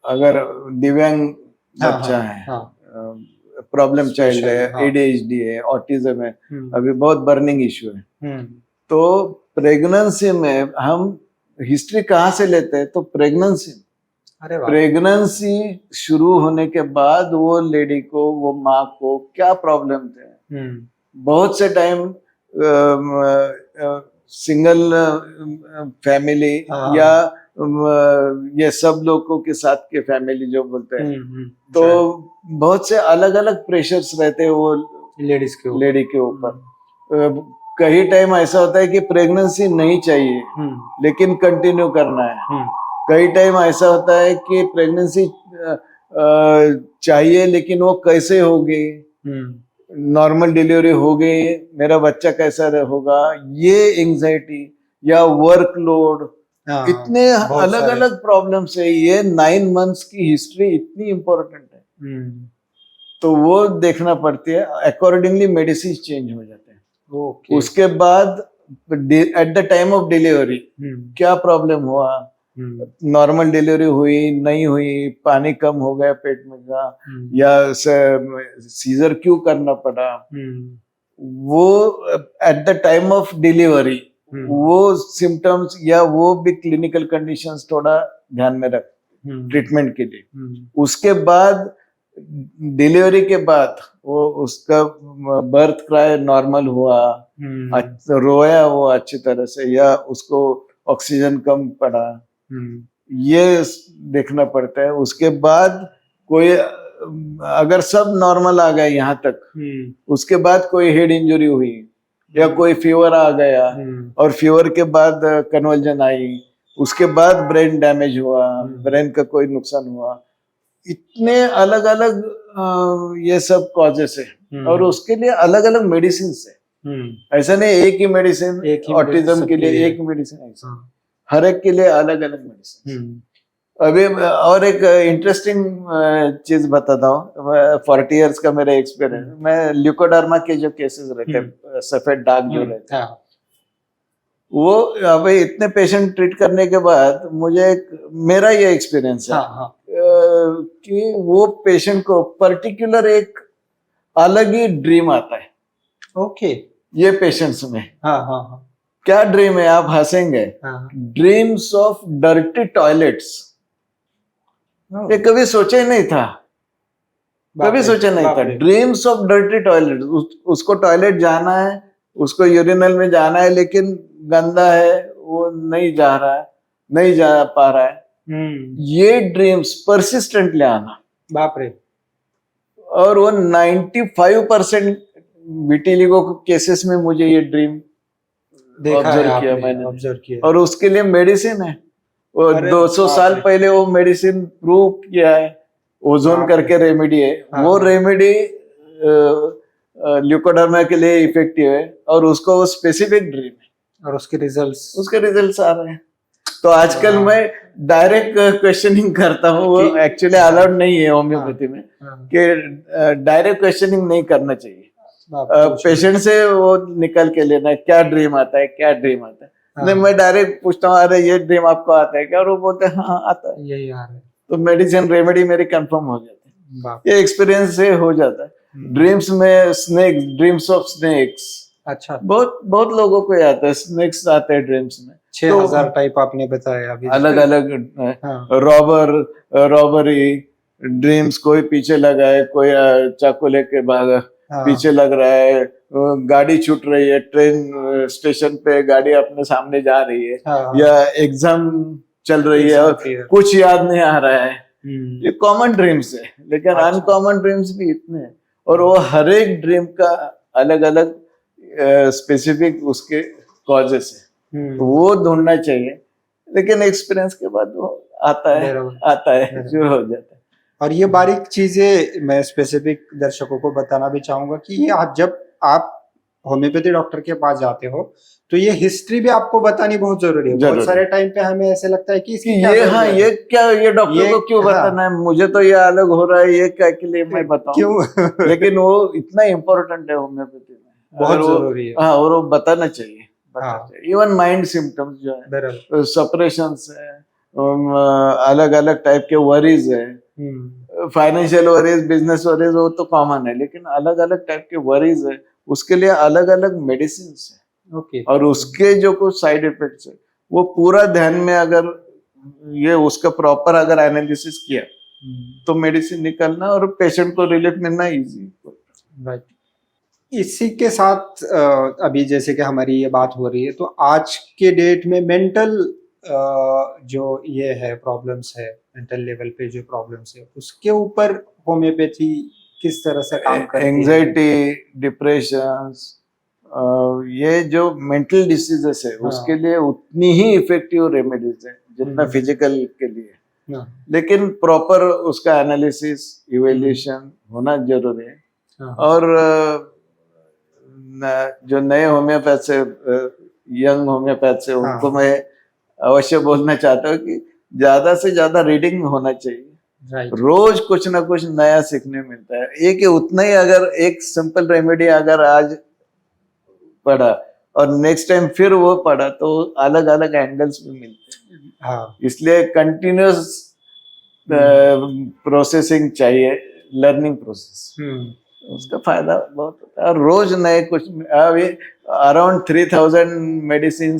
Speaker 1: अगर दिव्यांग बच्चा है, प्रॉब्लम चाइल्ड है, ADHD है, ऑटिज्म है, अभी बहुत बर्निंग इश्यू है, तो प्रेगनेंसी में हम हिस्ट्री कहाँ से लेते हैं? तो प्रेगनेंसी शुरू होने के बाद वो लेडी को, वो माँ को क्या प्रॉब्लम थे। बहुत से टाइम सिंगल फैमिली या ये सब लोगों के साथ के फैमिली जो बोलते हैं, तो बहुत से अलग अलग प्रेशर्स रहते हैं वो लेडी के ऊपर। कई टाइम ऐसा होता है कि प्रेगनेंसी नहीं चाहिए लेकिन कंटिन्यू करना है। कई टाइम ऐसा होता है कि प्रेगनेंसी चाहिए लेकिन वो कैसे होगी, नॉर्मल डिलीवरी हो गई, मेरा बच्चा कैसा होगा, ये एंजाइटी या वर्कलोड,
Speaker 2: हाँ,
Speaker 1: इतने
Speaker 2: बहुत
Speaker 1: अलग
Speaker 2: सारे।
Speaker 1: अलग प्रॉब्लम्स है। ये 9 मंथ्स की हिस्ट्री इतनी इंपॉर्टेंट है,
Speaker 2: हम्म,
Speaker 1: तो वो देखना पड़ती है। अकॉर्डिंगली मेडिसिन चेंज हो जाते हैं।
Speaker 2: ओके।
Speaker 1: उसके बाद at the time of delivery
Speaker 2: hmm,
Speaker 1: क्या प्रॉब्लम हुआ,
Speaker 2: हम्म,
Speaker 1: नॉर्मल डिलीवरी हुई नहीं हुई, पानी कम हो गया पेट में का,
Speaker 2: हम्म,
Speaker 1: या सीजर क्यों करना पड़ा,
Speaker 2: हम्म,
Speaker 1: वो at the time of delivery
Speaker 2: hmm,
Speaker 1: वो सिम्टम्स या वो भी क्लिनिकल कंडीशंस थोड़ा ध्यान में रख
Speaker 2: हम्म,
Speaker 1: ट्रीटमेंट के लिए।
Speaker 2: हम्म,
Speaker 1: उसके बाद डिलीवरी के बाद वो उसका बर्थ क्राई नॉर्मल हुआ,
Speaker 2: हम्म,
Speaker 1: रोया वो अच्छी तरह से, या उसको ऑक्सीजन कम पड़ा,
Speaker 2: हम्म,
Speaker 1: ये देखना पड़ता है। उसके बाद कोई अगर सब नॉर्मल आ गया यहाँ तक,
Speaker 2: हम्म,
Speaker 1: उसके बाद कोई हेड इंजरी हुई या कोई फीवर आ गया,
Speaker 2: हम्म,
Speaker 1: और फीवर के बाद कन्वर्जन आई, उसके बाद ब्रेन डैमेज हुआ, ब्रेन का कोई नुकसान हुआ, इतने अलग अलग ये सब कॉजेस है, और उसके लिए अलग अलग मेडिसिन है। ऐसा नहीं एक ही मेडिसिन
Speaker 2: एक ही
Speaker 1: ऑटिज्म
Speaker 2: medicine
Speaker 1: के
Speaker 2: सबके
Speaker 1: लिए,
Speaker 2: लिए।
Speaker 1: एक मेडिसिन ऐसा,
Speaker 2: हाँ,
Speaker 1: हर एक के लिए अलग अलग मेडिसिन। अभी और एक इंटरेस्टिंग चीज बताता हूँ। 40 इयर्स का मेरा एक्सपीरियंस, मैं ल्यूकोडर्मा के जो केसेस रहते हैं, सफेद दाग जो रहते हैं,
Speaker 2: हाँ,
Speaker 1: वो अभी इतने पेशेंट ट्रीट करने के बाद मुझे मेरा ये एक्सपीरियंस है,
Speaker 2: हाँ, हाँ,
Speaker 1: कि वो पेशेंट को पर्टिकुलर एक अलग ही ड्रीम आता है
Speaker 2: ओके।
Speaker 1: ये पेशेंट्स में।
Speaker 2: हाँ, हाँ, हाँ,
Speaker 1: क्या ड्रीम है, आप हंसेंगे।
Speaker 2: हाँ,
Speaker 1: ड्रीम्स ऑफ डर्टी टॉयलेट्स। ये कभी सोचा ही नहीं था, कभी सोचा नहीं था। ड्रीम्स ऑफ डर्टी टॉयलेट, उसको टॉयलेट जाना है, उसको यूरिनल में जाना है, लेकिन गंदा है, वो नहीं जा रहा है, नहीं जा पा रहा है। ये ड्रीम्स परसिस्टेंटली आना,
Speaker 2: बाप रे।
Speaker 1: और वो 95% विटिलिगो केसेस में मुझे ये ड्रीम
Speaker 2: देखा है
Speaker 1: ऑब्जर्व किया
Speaker 2: आपने,
Speaker 1: मैंने,
Speaker 2: ऑब्जर्व किया।
Speaker 1: और उसके लिए मेडिसिन है। वो
Speaker 2: अरे
Speaker 1: 200
Speaker 2: बाप
Speaker 1: साल
Speaker 2: रे।
Speaker 1: पहले वो मेडिसिन प्रूव किया है, ओजोन
Speaker 2: बाप
Speaker 1: करके रेमेडी है।
Speaker 2: हाँ,
Speaker 1: वो
Speaker 2: हाँ।
Speaker 1: रेमेडी ल्यूकोडर्मा के लिए इफेक्टिव है, और उसको वो स्पेसिफिक ड्रीम है,
Speaker 2: और उसके रिजल्ट्स।
Speaker 1: उसके रिजल्ट्स आ रहे हैं। तो आजकल
Speaker 2: हाँ।
Speaker 1: मैं डायरेक्ट क्वेश्चनिंग करता हूँ, वो
Speaker 2: कि-
Speaker 1: एक्चुअली अलाउड नहीं है होम्योपैथी में,
Speaker 2: हाँ,
Speaker 1: कि डायरेक्ट क्वेश्चनिंग नहीं करना चाहिए।
Speaker 2: बाप रे।
Speaker 1: पेशेंट से वो निकल के लेना है, क्या ड्रीम आता है, क्या ड्रीम आता है।
Speaker 2: हाँ।
Speaker 1: नहीं, मैं डायरेक्ट पूछता हूँ, अरे ये ड्रीम आपको आता है क्या, और वो बोलते हैं हाँ आता है,
Speaker 2: यही आ रहा है।
Speaker 1: तो मेडिसिन रेमेडी मेरी कंफर्म हो जाती है।
Speaker 2: बाप।
Speaker 1: ये एक्सपीरियंस से हो जाता है। ड्रीम्स में स्नेक्स, ड्रीम्स ऑफ स्नेक्स,
Speaker 2: अच्छा,
Speaker 1: बहुत बहुत लोगों को ये आता है, स्नेक्स आते हैं ड्रीम्स में।
Speaker 2: 6000 टाइप आपने बताया अभी।
Speaker 1: अलग अलग
Speaker 2: हाँ।
Speaker 1: रॉबरी ड्रीम्स, कोई पीछे लगा है, कोई चाकू लेके भागा,
Speaker 2: हाँ।
Speaker 1: पीछे लग रहा है, गाड़ी छूट रही है, ट्रेन स्टेशन पे गाड़ी अपने सामने जा रही है,
Speaker 2: हाँ।
Speaker 1: या एग्जाम चल रही है और
Speaker 2: Exam
Speaker 1: कुछ याद नहीं आ रहा है।
Speaker 2: हम्म,
Speaker 1: ये कॉमन ड्रीम्स है, लेकिन
Speaker 2: अच्छा।
Speaker 1: अनकॉमन ड्रीम्स भी इतने हैं, और वो हर एक ड्रीम का अलग अलग स्पेसिफिक उसके कॉजेस है, तो वो ढूंढना चाहिए। लेकिन एक्सपीरियंस के बाद वो आता है, आता है, जो हो जाता है।
Speaker 2: और ये बारीक चीजें मैं स्पेसिफिक दर्शकों को बताना भी चाहूंगा कि ये जब आप होम्योपैथी डॉक्टर के पास जाते हो तो ये हिस्ट्री भी आपको बतानी बहुत जरूरी है। बहुत सारे टाइम पे हमें ऐसे लगता है कि इसकी क्या
Speaker 1: ये हाँ, ये क्या, ये डॉक्टर को क्यों
Speaker 2: हाँ।
Speaker 1: बताना है, मुझे तो ये अलग हो रहा है, ये क्या के लिए मैं बताऊं
Speaker 2: क्यों?
Speaker 1: लेकिन वो इतना इम्पोर्टेंट है होम्योपैथी में,
Speaker 2: बहुत जरूरी है।
Speaker 1: हाँ, और वो बताना चाहिए,
Speaker 2: हाँ।
Speaker 1: इवन माइंड सिम्टम्स जो है, सप्रेशंस है, अलग अलग टाइप के वरीज है, फाइनेंशियल वरीज, बिजनेस वरीज, वो तो कॉमन है, लेकिन अलग अलग टाइप के वरीज है, उसके लिए अलग अलग मेडिसिन है।
Speaker 2: ओके।
Speaker 1: और उसके जो कुछ साइड इफेक्ट्स है, वो पूरा ध्यान में अगर ये उसका प्रॉपर अगर एनालिसिस किया, तो मेडिसिन निकलना और पेशेंट को रिलीफ मिलना इजी।
Speaker 2: राइट। इसी के साथ अभी जैसे कि हमारी ये बात हो रही है, तो आज के डेट में मेंटल जो ये है प्रॉब्लम्स है, मेंटल लेवल पे जो प्रॉब्लम्स है, उसके ऊपर होम्योपैथी किस तरह से काम करती है?
Speaker 1: एंजाइटी, डिप्रेशन, ये जो मेंटल डिसीजेस है, उसके लिए उतनी ही इफेक्टिव रेमेडीज है जितना फिजिकल के लिए, लेकिन प्रॉपर उसका एनालिसिस, इवेल्यूशन होना जरूरी है।
Speaker 2: हाँ।
Speaker 1: और जो नए होम्योपैथ से यंग होम्योपैथ से उनको
Speaker 2: हाँ।
Speaker 1: मैं अवश्य बोलना चाहता हूँ कि ज्यादा से ज्यादा रीडिंग होना चाहिए।
Speaker 2: राइट।
Speaker 1: रोज कुछ ना कुछ नया सीखने मिलता है। एक उतना ही अगर एक सिंपल रेमेडी अगर आज पढ़ा और नेक्स्ट टाइम फिर वो पढ़ा तो अलग अलग एंगल्स भी मिलते हैं।
Speaker 2: हाँ।
Speaker 1: इसलिए कंटिन्यूस प्रोसेसिंग चाहिए, लर्निंग प्रोसेस, उसका फायदा बहुत होता है। और रोज नए कुछ, अभी अराउंड 3000 मेडिसिन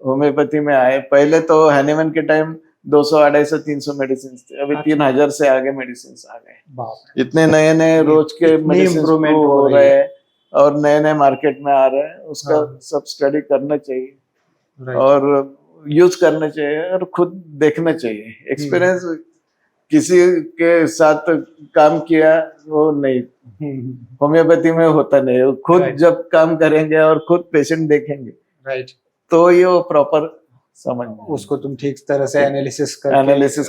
Speaker 1: होम्योपैथी में आए। पहले तो हैनीमैन के टाइम 200, 250, 300 मेडिसिन थे, अभी 3000 से आगे मेडिसिन आ गए। इतने नए नए रोज के मेडिसिन
Speaker 2: इम्प्रूवमेंट
Speaker 1: हो रहे हैं और नए नए मार्केट में आ रहे हैं। उसका सब स्टडी करना चाहिए और यूज करना चाहिए और खुद देखना चाहिए। एक्सपीरियंस किसी के साथ काम किया वो नहीं, होम्योपैथी में होता नहीं। वो खुद जब काम करेंगे और खुद पेशेंट देखेंगे,
Speaker 2: राइट,
Speaker 1: तो ये वो प्रॉपर समझ
Speaker 2: उसको तुम ठीक तरह से एनालिसिस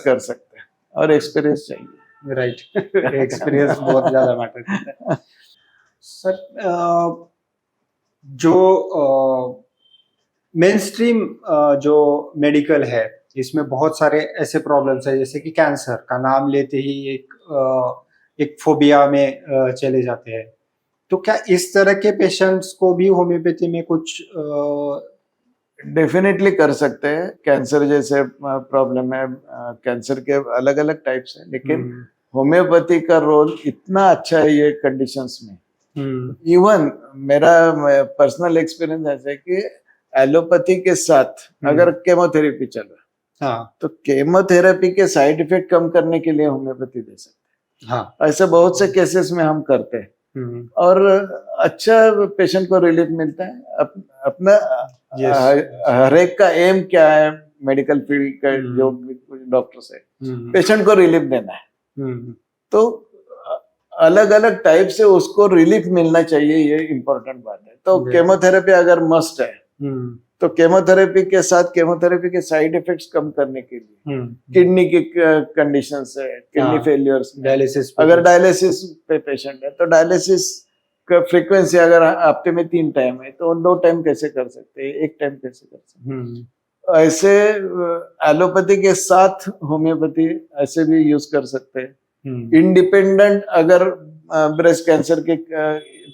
Speaker 1: कर सकते हैं। और एक्सपीरियंस चाहिए।
Speaker 2: राइट, एक्सपीरियंस बहुत ज्यादा मैटर करता है। सर, जो मेन स्ट्रीम जो मेडिकल है, इसमें बहुत सारे ऐसे प्रॉब्लम्स है, जैसे कि कैंसर का नाम लेते ही एक फोबिया में चले जाते हैं। तो क्या इस तरह के पेशेंट्स को भी होम्योपैथी में कुछ
Speaker 1: डेफिनेटली कर सकते हैं। कैंसर जैसे प्रॉब्लम है, कैंसर के अलग अलग टाइप्स हैं, लेकिन होम्योपैथी का रोल इतना अच्छा है ये कंडीशंस में। इवन मेरा पर्सनल एक्सपीरियंस ऐसा है कि एलोपैथी के साथ अगर केमोथेरेपी चल रहा है, तो केमोथेरेपी के साइड इफेक्ट कम करने के लिए होम्योपैथी दे सकते हैं। ऐसे बहुत से केसेस में हम करते हैं और अच्छा पेशेंट को रिलीफ मिलता है। अपना हर एक का एम क्या है मेडिकल फील्ड का, जो डॉक्टर्स है, पेशेंट को रिलीफ देना है। तो अलग अलग टाइप से उसको रिलीफ मिलना चाहिए, ये इम्पोर्टेंट बात है। तो केमोथेरेपी अगर मस्ट है, तो केमोथेरेपी के साथ केमोथेरेपी के साइड इफेक्ट्स कम करने के लिए किडनी की कंडीशंस है, किडनी फेलियर्स, डायलिसिस, अगर डायलिसिस पे पेशेंट है तो डायलिसिस का फ्रीक्वेंसी अगर हफ्ते में 3 टाइम है तो 2 टाइम कैसे कर सकते हैं, 1 टाइम कैसे कर सकते हैं। ऐसे एलोपैथी के साथ होम्योपैथी ऐसे भी यूज कर सकते हैं। इंडिपेंडेंट अगर ब्रेस्ट कैंसर की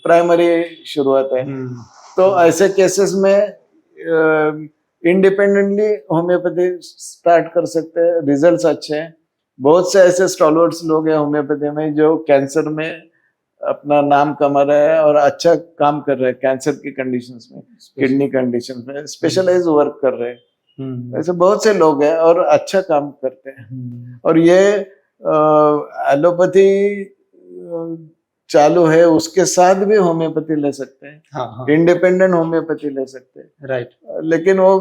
Speaker 1: प्राइमरी शुरुआत है तो ऐसे केसेस में इंडिपेंडेंटली होम्योपैथी स्टार्ट कर सकते हैं। रिजल्ट्स अच्छे हैं। बहुत से ऐसे स्टॉलवर्ड्स लोग हैं होम्योपैथी में जो कैंसर में अपना नाम कमा रहे हैं और अच्छा काम कर रहे हैं। कैंसर की कंडीशंस में, किडनी कंडीशन में स्पेशलाइज वर्क कर रहे हैं। ऐसे बहुत से लोग हैं और अच्छा काम करते हैं। और ये एलोपैथी चालू है, उसके साथ भी होम्योपैथी ले सकते हैं। इंडिपेंडेंट होम्योपैथी ले सकते हैं। राइट। लेकिन वो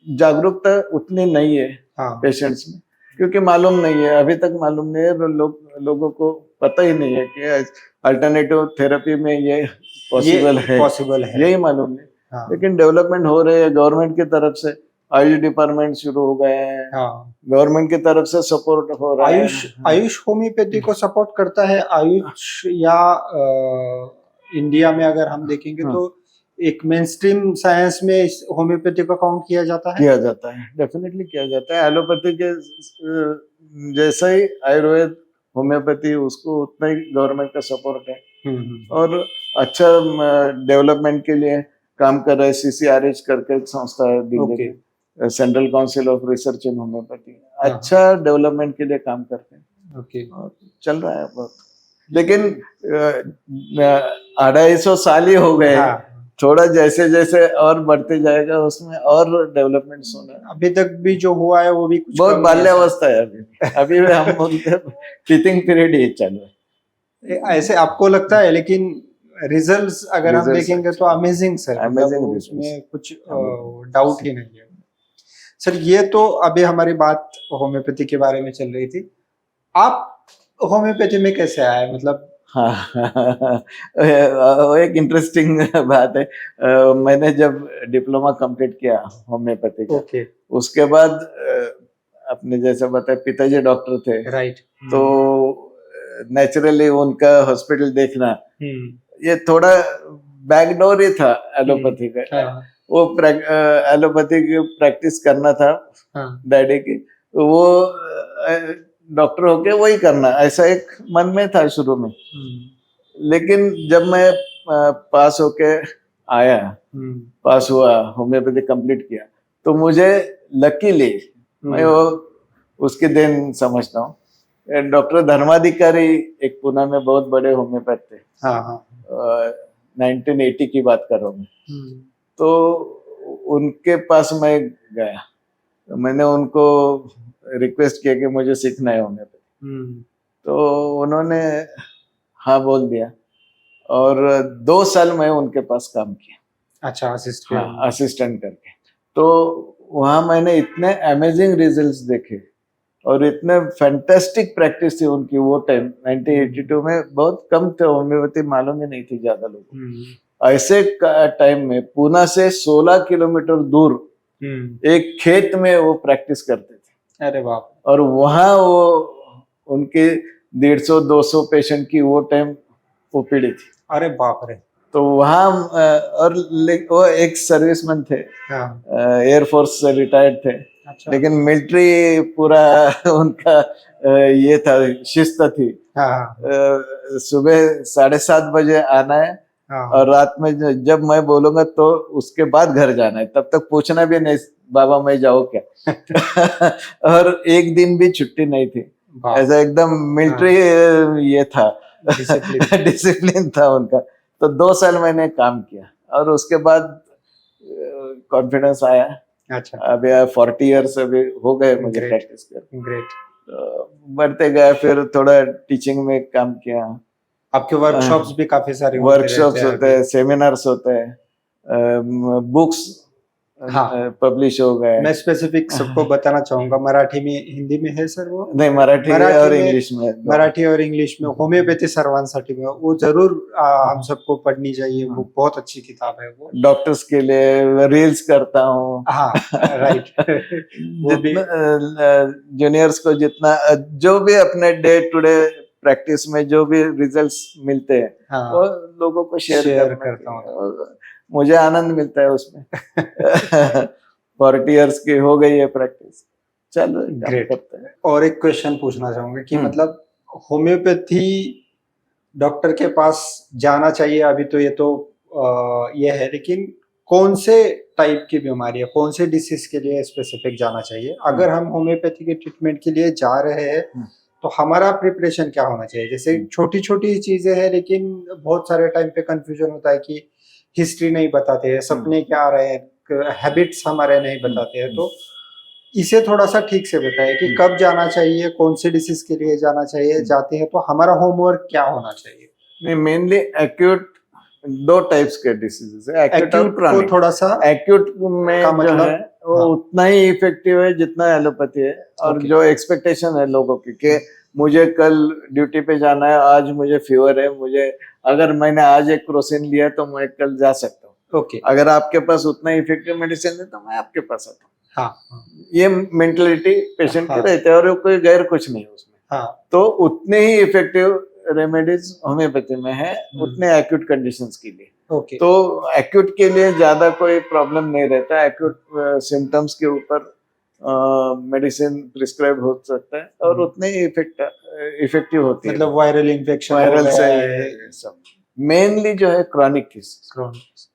Speaker 1: जागरूकता उतनी नहीं है पेशेंट्स में, क्योंकि मालूम नहीं है, अभी तक मालूम नहीं है। लोगों को पता ही नहीं है कि अल्टरनेटिव थेरेपी में ये पॉसिबल है, यही मालूम नहीं। लेकिन डेवलपमेंट हो रहे है। गवर्नमेंट की तरफ से आयुष डिपार्टमेंट शुरू हो गए हैं। गवर्नमेंट की तरफ से सपोर्ट हो रहा है।
Speaker 2: आयुष होम्योपैथी को सपोर्ट करता है। आयुष या इंडिया में अगर हम देखेंगे तो एक मेन स्ट्रीम साइंस में होम्योपैथी को काउंट किया जाता है।
Speaker 1: डेफिनेटली किया जाता है। एलोपैथी के जैसा ही आयुर्वेद होम्योपैथी, उसको उतना ही गवर्नमेंट का सपोर्ट है और अच्छा डेवलपमेंट के लिए काम कर रहे हैं। CCRH करके एक संस्था है Delhi, central council of research in homeopathy, अच्छा डेवलपमेंट के लिए काम करते हैं। और चल रहा है बहुत। लेकिन 250 साल ही हो गए। थोड़ा जैसे जैसे और बढ़ते जाएगा उसमें और डेवलपमेंट होना है।
Speaker 2: अभी तक भी जो हुआ है वो भी कुछ
Speaker 1: बहुत बाल्यावस्था है अभी हम बोलते टीचिंग पीरियड ही चल रहा
Speaker 2: है। ऐसे आपको लगता है, लेकिन रिजल्ट्स अगर हम देखेंगे तो अमेजिंग सर,
Speaker 1: अमेजिंग,
Speaker 2: उसमें कुछ डाउट ही नहीं है सर। ये तो अभी हमारी बात होम्योपैथी के बारे में चल रही थी। आप होम्योपैथी में कैसे आए, मतलब?
Speaker 1: वो एक इंटरेस्टिंग बात है। मैंने जब डिप्लोमा कंप्लीट किया होम्योपैथी का, उसके बाद अपने जैसे बताए पिताजी डॉक्टर थे,
Speaker 2: राइट।
Speaker 1: तो नेचुरली उनका हॉस्पिटल देखना, ये थोड़ा बैकडोर ही था एलोपैथी का।
Speaker 2: हाँ,
Speaker 1: वो एलोपैथी की प्रैक्टिस करना था
Speaker 2: हाँ,
Speaker 1: डैडी की, तो वो डॉक्टर होके वही करना, ऐसा एक मन में था शुरू में। लेकिन जब मैं पास होके आया, पास हुआ, होम्योपैथी कंप्लीट किया, तो मुझे लकीली, मैं वो उसके दिन समझता हूँ, डॉक्टर धर्माधिकारी एक पुणे में बहुत बड़े होम्योपैथ थे।
Speaker 2: हाँ, हाँ,
Speaker 1: 1980 की बात कर रहा हूँ मैं। तो उनके पास मैं गया, तो मैंने उनको रिक्वेस्ट किया कि मुझे सीखना है होम्योपैथी। तो उन्होंने हाँ बोल दिया, और 2 साल मैं उनके पास काम किया।
Speaker 2: अच्छा,
Speaker 1: हाँ, असिस्टेंट करके। तो वहाँ मैंने इतने अमेजिंग रिजल्ट्स देखे, और इतने फैंटास्टिक प्रैक्टिस थी उनकी वो टाइम 1982 में। बहुत कम थे होम्योपैथी, मालूम ही नहीं थी ज्यादा लोगों। ऐसे टाइम में पुणे से 16 किलोमीटर दूर एक खेत में वो प्रैक्टिस करते थे।
Speaker 2: अरे बाप।
Speaker 1: और वहाँ वो उनके 150-200 पेशेंट की वो टाइम ओपीडी थी।
Speaker 2: अरे बाप रे।
Speaker 1: तो वहाँ और वो एक सर्विसमैन थे, एयरफोर्स से रिटायर्ड थे।
Speaker 2: अच्छा।
Speaker 1: लेकिन मिलिट्री पूरा उनका ये था, शिस्त थी। सुबह 7:30 बजे आना है, और रात में जब मैं बोलूंगा तो उसके बाद घर जाना है, तब तक पूछना भी नहीं बाबा मैं जाऊँ क्या। और एक दिन भी छुट्टी नहीं थी, ऐसा एकदम मिलिट्री ये था, डिसिप्लिन था उनका। तो 2 साल मैंने काम किया, और उसके बाद कॉन्फिडेंस आया।
Speaker 2: अच्छा।
Speaker 1: अभी 40 इयर्स अभी हो गए मुझे प्रैक्टिस कर।
Speaker 2: ग्रेट।
Speaker 1: तो बढ़ते गए, फिर थोड़ा टीचिंग में काम किया।
Speaker 2: आपके वर्कशॉप्स भी काफी सारे
Speaker 1: वर्कशॉप्स होते हैं, सेमिनार्स होते हैं, बुक्स पब्लिश हो गए।
Speaker 2: मैं स्पेसिफिक सबको बताना चाहूंगा, मराठी में, हिंदी में है सर वो?
Speaker 1: नहीं, मराठी और इंग्लिश में।
Speaker 2: मराठी और इंग्लिश में होम्योपैथी सर्वांसाठी में, वो जरूर हम सबको पढ़नी चाहिए। वो बहुत अच्छी किताब है वो।
Speaker 1: डॉक्टर्स के लिए रील्स करता हूँ।
Speaker 2: हाँ, राइट। वो भी
Speaker 1: जूनियर्स को जितना जो भी अपने डे टू डे प्रैक्टिस में जो भी रिजल्ट्स मिलते हैं, वो लोगों को शेयर करता हूँ। मुझे आनंद मिलता है उसमें। 40 इयर्स की हो गई है प्रैक्टिस, चलो
Speaker 2: ग्रेट।
Speaker 1: करते हैं।
Speaker 2: और एक क्वेश्चन पूछना चाहूंगा कि मतलब होम्योपैथी डॉक्टर के पास जाना चाहिए, अभी तो ये तो ये है, लेकिन कौन से टाइप की बीमारी है, कौन से डिसीज के लिए स्पेसिफिक जाना चाहिए? अगर हम होम्योपैथी के ट्रीटमेंट के लिए जा रहे हैं तो हमारा प्रिपरेशन क्या होना चाहिए? जैसे छोटी छोटी चीजें हैं, लेकिन बहुत सारे टाइम पे कंफ्यूजन होता है कि हिस्ट्री नहीं बताते हैं, सपने क्या आ रहे हैं, हैबिट्स हमारे नहीं बताते हैं। तो इसे थोड़ा सा ठीक से बताएं कि कब जाना चाहिए, कौन से डिसीज के लिए जाना चाहिए, जाते हैं तो हमारा होमवर्क क्या होना चाहिए?
Speaker 1: मेनली एक्यूट 2 टाइप्स के डिसीजेस है, एक्यूट और
Speaker 2: को थोड़ा सा
Speaker 1: एक्यूट में जो
Speaker 2: मतलब
Speaker 1: है वो उतना ही इफेक्टिव है जितना एलोपैथी है। और जो एक्सपेक्टेशन है लोगों की कि मुझे कल ड्यूटी पे जाना है, आज मुझे फीवर है, मुझे अगर मैंने आज एक क्रोसिन लिया तो मैं कल जा सकता हूँ। अगर आपके पास उतना इफेक्टिव मेडिसिन है तो मैं आपके पास आता हूँ। ये मेंटलिटी पेशेंट के रहते हैं, और कोई गैर कुछ नहीं है उसमें। तो उतने ही इफेक्टिव रेमेडीज होम्योपैथी में है, उतने एक्यूट कंडीशंस के लिए। तो एक्यूट के लिए ज्यादा कोई प्रॉब्लम नहीं रहता, एक्यूट सिम्टम्स के ऊपर मेडिसिन प्रिस्क्राइब हो सकता है, और उतने ही इफेक्टिव होती है।
Speaker 2: मतलब वायरल इन्फेक्शन,
Speaker 1: वायरल से सब मेनली जो है क्रॉनिक डिसीज।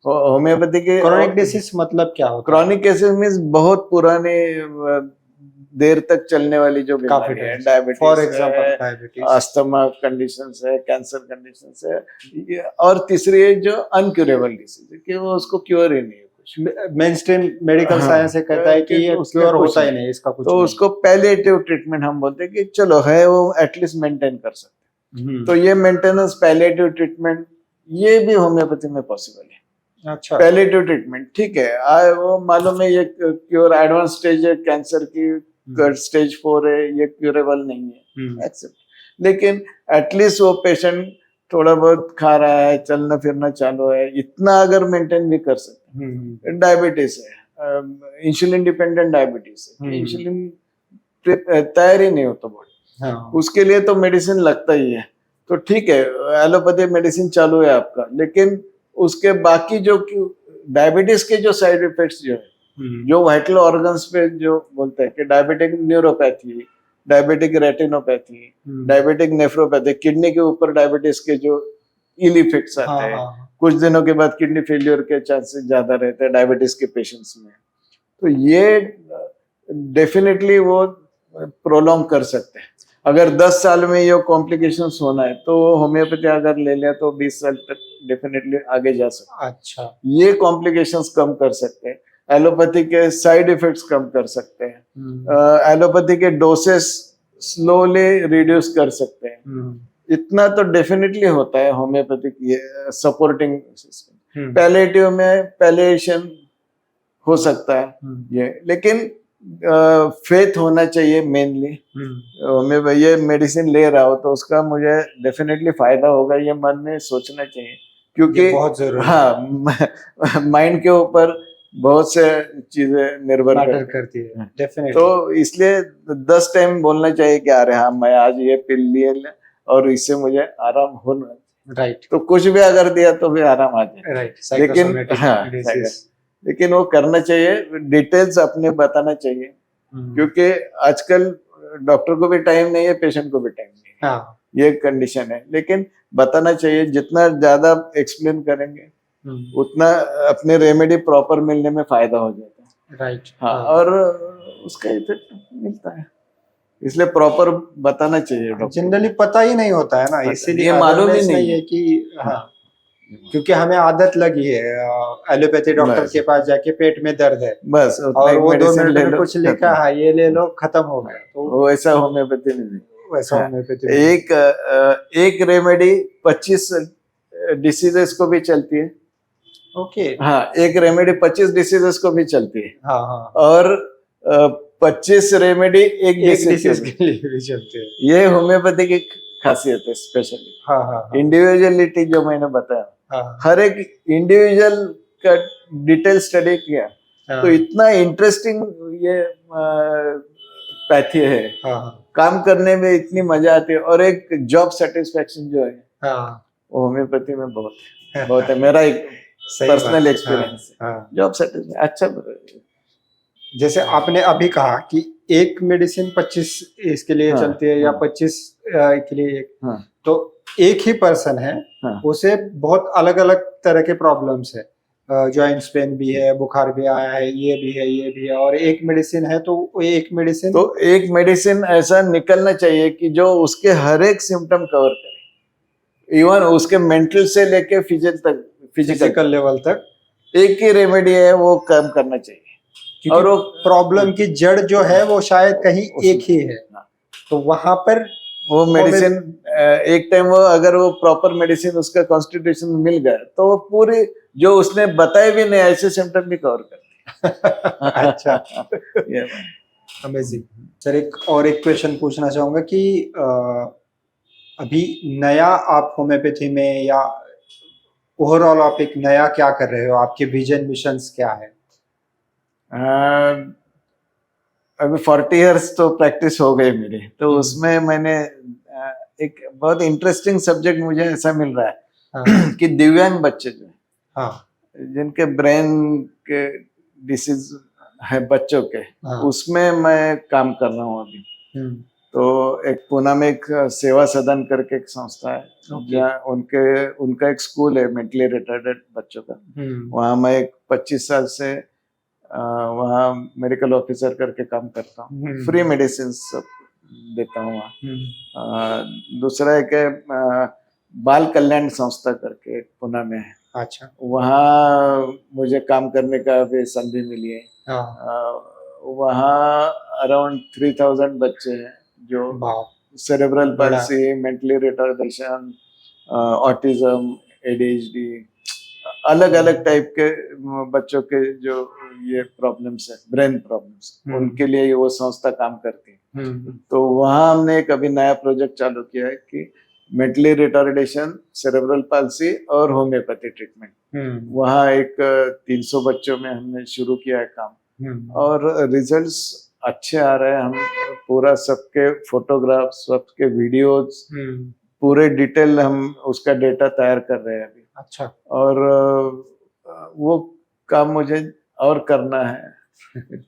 Speaker 1: होम्योपैथी के
Speaker 2: क्रॉनिक डिसीज मतलब क्या होता है?
Speaker 1: क्रॉनिक डिसीज मींस बहुत पुराने देर तक चलने वाली जो बीमारी है, diabetes,
Speaker 2: for example diabetes,
Speaker 1: asthma conditions है, कैंसर कंडीशंस है, और तीसरी है जो अनक्यूरेबल डिसीज है कि वो उसको क्योर ही नहीं है कुछ।
Speaker 2: मेन स्ट्रीम मेडिकल साइंस कहता है कि ये क्योर होता ही नहीं, इसका कुछ
Speaker 1: तो उसको पैलिएटिव ट्रीटमेंट हम बोलते हैं कि चलो है वो एटलीस्ट मेंटेन कर सकते हैं। तो ये मेंटेनेंस पैलिएटिव ट्रीटमेंट ये भी होम्योपैथी में पॉसिबल है।
Speaker 2: अच्छा,
Speaker 1: पैलिएटिव ट्रीटमेंट ठीक है, वो मालूम है ये क्योर एडवांस स्टेज है कैंसर की, स्टेज 4 है, ये क्यूरेबल नहीं है, एक्सेप्ट। लेकिन एटलीस्ट वो पेशेंट थोड़ा बहुत खा रहा है, चलना फिरना चालू है, इतना अगर मेंटेन भी कर सकते। डायबिटीज है, इंसुलिन डिपेंडेंट डायबिटीज है, इंसुलिन तैयार ही नहीं होता बॉडी, उसके लिए तो मेडिसिन लगता ही है। तो ठीक है, एलोपैथी मेडिसिन चालू है आपका, लेकिन उसके बाकी जो डायबिटीज के जो साइड इफेक्ट्स जो है, जो वाइटल ऑर्गन्स पे जो बोलते हैं कि diabetic neuropathy, diabetic retinopathy, diabetic nephropathy, kidney के ऊपर डायबिटीज के जो इल इफेक्ट्स आते हैं, कुछ दिनों के बाद किडनी फेलियर के चांसेस ज्यादा रहते हैं डायबिटीज के पेशेंट्स में। तो ये डेफिनेटली वो प्रोलॉन्ग कर सकते हैं। अगर 10 साल में ये कॉम्प्लिकेशंस होना है तो होम्योपैथी अगर ले लिया तो 20 साल तक डेफिनेटली आगे जा सकते हैं।
Speaker 2: अच्छा,
Speaker 1: ये कॉम्प्लिकेशंस कम कर सकते हैं, एलोपैथी के साइड इफेक्ट्स कम कर सकते हैं, एलोपैथी के डोसेस स्लोली रिड्यूस कर सकते हैं। इतना तो डेफिनेटली होता है होम्योपैथिक ये सपोर्टिंग सिस्टम। पैलेटिव में पैलेशन हो सकता है ये, लेकिन फेथ होना चाहिए मेनली। मैं ये मेडिसिन ले रहा हूँ तो उसका मुझे डेफिनेटली फायदा होगा, ये मन में सोचना चाहिए, क्योंकि
Speaker 2: बहुत जरूरी
Speaker 1: हाँ माइंड के ऊपर बहुत से चीजें निर्भर
Speaker 2: करती है डेफिनेटली।
Speaker 1: तो इसलिए 10 टाइम बोलना चाहिए कि अरे हाँ मैं आज ये पिल लिए और इससे मुझे आराम होना,
Speaker 2: राइट।
Speaker 1: तो कुछ भी अगर दिया तो भी आराम आ जाए,
Speaker 2: राइट।
Speaker 1: लेकिन हाँ लेकिन वो करना चाहिए, डिटेल्स अपने बताना चाहिए, क्योंकि आजकल डॉक्टर को भी टाइम नहीं है, पेशेंट को भी टाइम नहीं है।
Speaker 2: हाँ।
Speaker 1: ये कंडीशन है, लेकिन बताना चाहिए। जितना ज्यादा एक्सप्लेन करेंगे उतना अपने रेमेडी प्रॉपर मिलने में फायदा हो जाता है।
Speaker 2: राइट।
Speaker 1: हाँ, और उसका इफेक्ट मिलता है, इसलिए प्रॉपर बताना चाहिए।
Speaker 2: जनरली पता ही नहीं होता है ना, इसीलिए
Speaker 1: मालूम ही नहीं है
Speaker 2: कि हाँ, क्योंकि हमें आदत लगी है एलोपैथी डॉक्टर के पास जाके पेट में दर्द है बस, और वो 2 मिनट में कुछ लिखा है, ये ले लो, खत्म हो गया। तो
Speaker 1: वैसा होम्योपैथी नहीं,
Speaker 2: वैसा होम्योपैथी
Speaker 1: एक रेमेडी 25 डिसीजेस को भी चलती है।
Speaker 2: ओके।
Speaker 1: हाँ, एक रेमेडी 25 डिसीजेस को भी चलती है।
Speaker 2: हाँ हाँ।
Speaker 1: और 25 रेमेडी एक डिसीज
Speaker 2: के लिए भी चलती है।
Speaker 1: ये होम्योपैथी की खासियत है स्पेशली।
Speaker 2: हाँ हाँ।
Speaker 1: इंडिविजुअलिटी जो मैंने बताया, हर एक इंडिविजुअल का डिटेल स्टडी किया, तो इतना इंटरेस्टिंग ये पैथी है, काम करने में इतनी मजा आती है, और एक जॉब सेटिस्फेक्शन जो है वो होम्योपैथी में बहुत है। मेरा एक पर्सनल एक्सपीरियंस है, जॉब सेटिस्फेक्शन अच्छा।
Speaker 2: जैसे आपने अभी कहा कि एक मेडिसिन 25 इसके लिए चलती है या 25 के लिए एक, तो एक ही पर्सन है, उसे बहुत अलग अलग तरह के प्रॉब्लम्स है, जॉइंट्स पेन भी है, बुखार भी आया है, ये भी है, ये भी है, और एक मेडिसिन है, तो एक मेडिसिन
Speaker 1: ऐसा निकलना चाहिए कि जो उसके हर एक सिम्टम कवर करे, इवन उसके मेंटल से लेके फिजिकल लेवल तक एक ही रेमेडी है, वो काम करना चाहिए।
Speaker 2: और वो प्रॉब्लम की जड़ जो है वो शायद कहीं एक ही है, तो वहां पर
Speaker 1: वो मेडिसिन एक टाइम वो अगर वो प्रॉपर मेडिसिन उसका कॉन्स्टिट्यूशन मिल गया तो वो पूरी जो उसने बताए भी नहीं ऐसे सिम्टम भी कवर करते।
Speaker 2: अच्छा, अमेजिंग सर। एक क्वेश्चन पूछना चाहूंगा कि अभी नया आप होम्योपैथी में या ओवरऑल आप एक नया क्या कर रहे हो, आपके विजन मिशंस क्या है?
Speaker 1: अभी 40 इयर्स तो प्रैक्टिस हो गई मेरी, तो उसमें मैंने एक बहुत इंटरेस्टिंग सब्जेक्ट मुझे ऐसा मिल रहा है कि दिव्यांग बच्चे जो है, जिनके ब्रेन के डिसीज है बच्चों के, उसमें मैं काम कर रहा हूँ अभी। तो एक पुणे में एक सेवा सदन करके एक संस्था है, जहाँ उनका एक स्कूल है मेंटली रिटार्डेड बच्चों का। वहाँ मैं 25 साल से वहाँ मेडिकल ऑफिसर करके काम करता हूँ, फ्री मेडिसिन सब देता हूँ वहाँ। दूसरा एक बाल कल्याण संस्था करके पुणे में है।
Speaker 2: अच्छा।
Speaker 1: वहाँ मुझे काम करने का भी संधि मिली है। वहाँ अराउंड 3000 बच्चे हैं जो cerebral palsy, mentally retardation, autism, ADHD, अलग अलग टाइप के बच्चों के जो ये प्रॉब्लम्स है, ब्रेन प्रॉब्लम्स, उनके लिए वो संस्था काम करती है। तो वहाँ हमने एक अभी नया प्रोजेक्ट चालू किया है कि मेंटली रिटार्डेशन, सेरेब्रल पाल्सी और होम्योपैथी ट्रीटमेंट। वहाँ एक 300 बच्चों में हमने शुरू किया है काम, और रिजल्ट्स अच्छे आ रहे हैं। हम पूरा सबके फोटोग्राफ, सबके वीडियोस पूरे डिटेल हम उसका डेटा तैयार कर रहे हैं अभी।
Speaker 2: अच्छा।
Speaker 1: और वो काम मुझे और करना है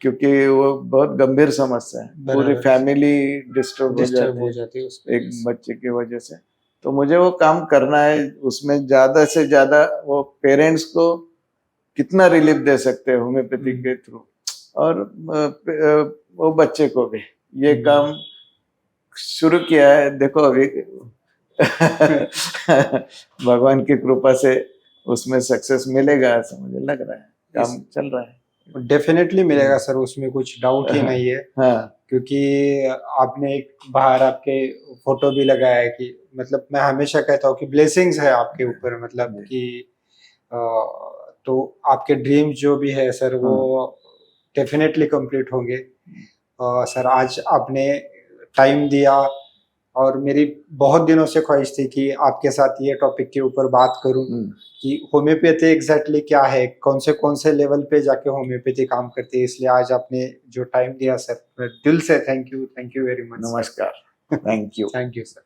Speaker 1: क्योंकि वो बहुत गंभीर समस्या है, पूरी
Speaker 2: बराबर।
Speaker 1: फैमिली डिस्टर्ब हो
Speaker 2: डिस्टर्ब हो
Speaker 1: जाती
Speaker 2: जाती है
Speaker 1: है
Speaker 2: उसकी
Speaker 1: एक
Speaker 2: वजह से।
Speaker 1: बच्चे की वजह से। तो मुझे वो काम करना है, उसमें ज्यादा से ज्यादा वो पेरेंट्स को कितना रिलीफ दे सकते हैं होम्योपैथी के थ्रू, और वो बच्चे को भी ये काम शुरू किया है। देखो अभी भगवान की कृपा से उसमें सक्सेस मिलेगा ऐसा मुझे लग रहा है, काम चल रहा है।
Speaker 2: डेफिनेटली मिलेगा सर, उसमें कुछ डाउट ही नहीं है।
Speaker 1: हाँ
Speaker 2: क्योंकि आपने एक बाहर आपके फोटो भी लगाया है कि मतलब मैं हमेशा कहता हूँ कि ब्लेसिंग्स है आपके ऊपर, मतलब कि अ, तो आपके ड्रीम जो भी है सर वो डेफिनेटली कंप्लीट होंगे। सर आज आपने टाइम दिया, और मेरी बहुत दिनों से ख्वाहिश थी कि आपके साथ ये टॉपिक के ऊपर बात करूं कि होम्योपैथी एग्जैक्टली क्या है, कौन से लेवल पे जाके होम्योपैथी काम करती है। इसलिए आज आपने जो टाइम दिया सर, दिल से थैंक यू वेरी मच।
Speaker 1: नमस्कार, thank you.
Speaker 2: Thank you sir.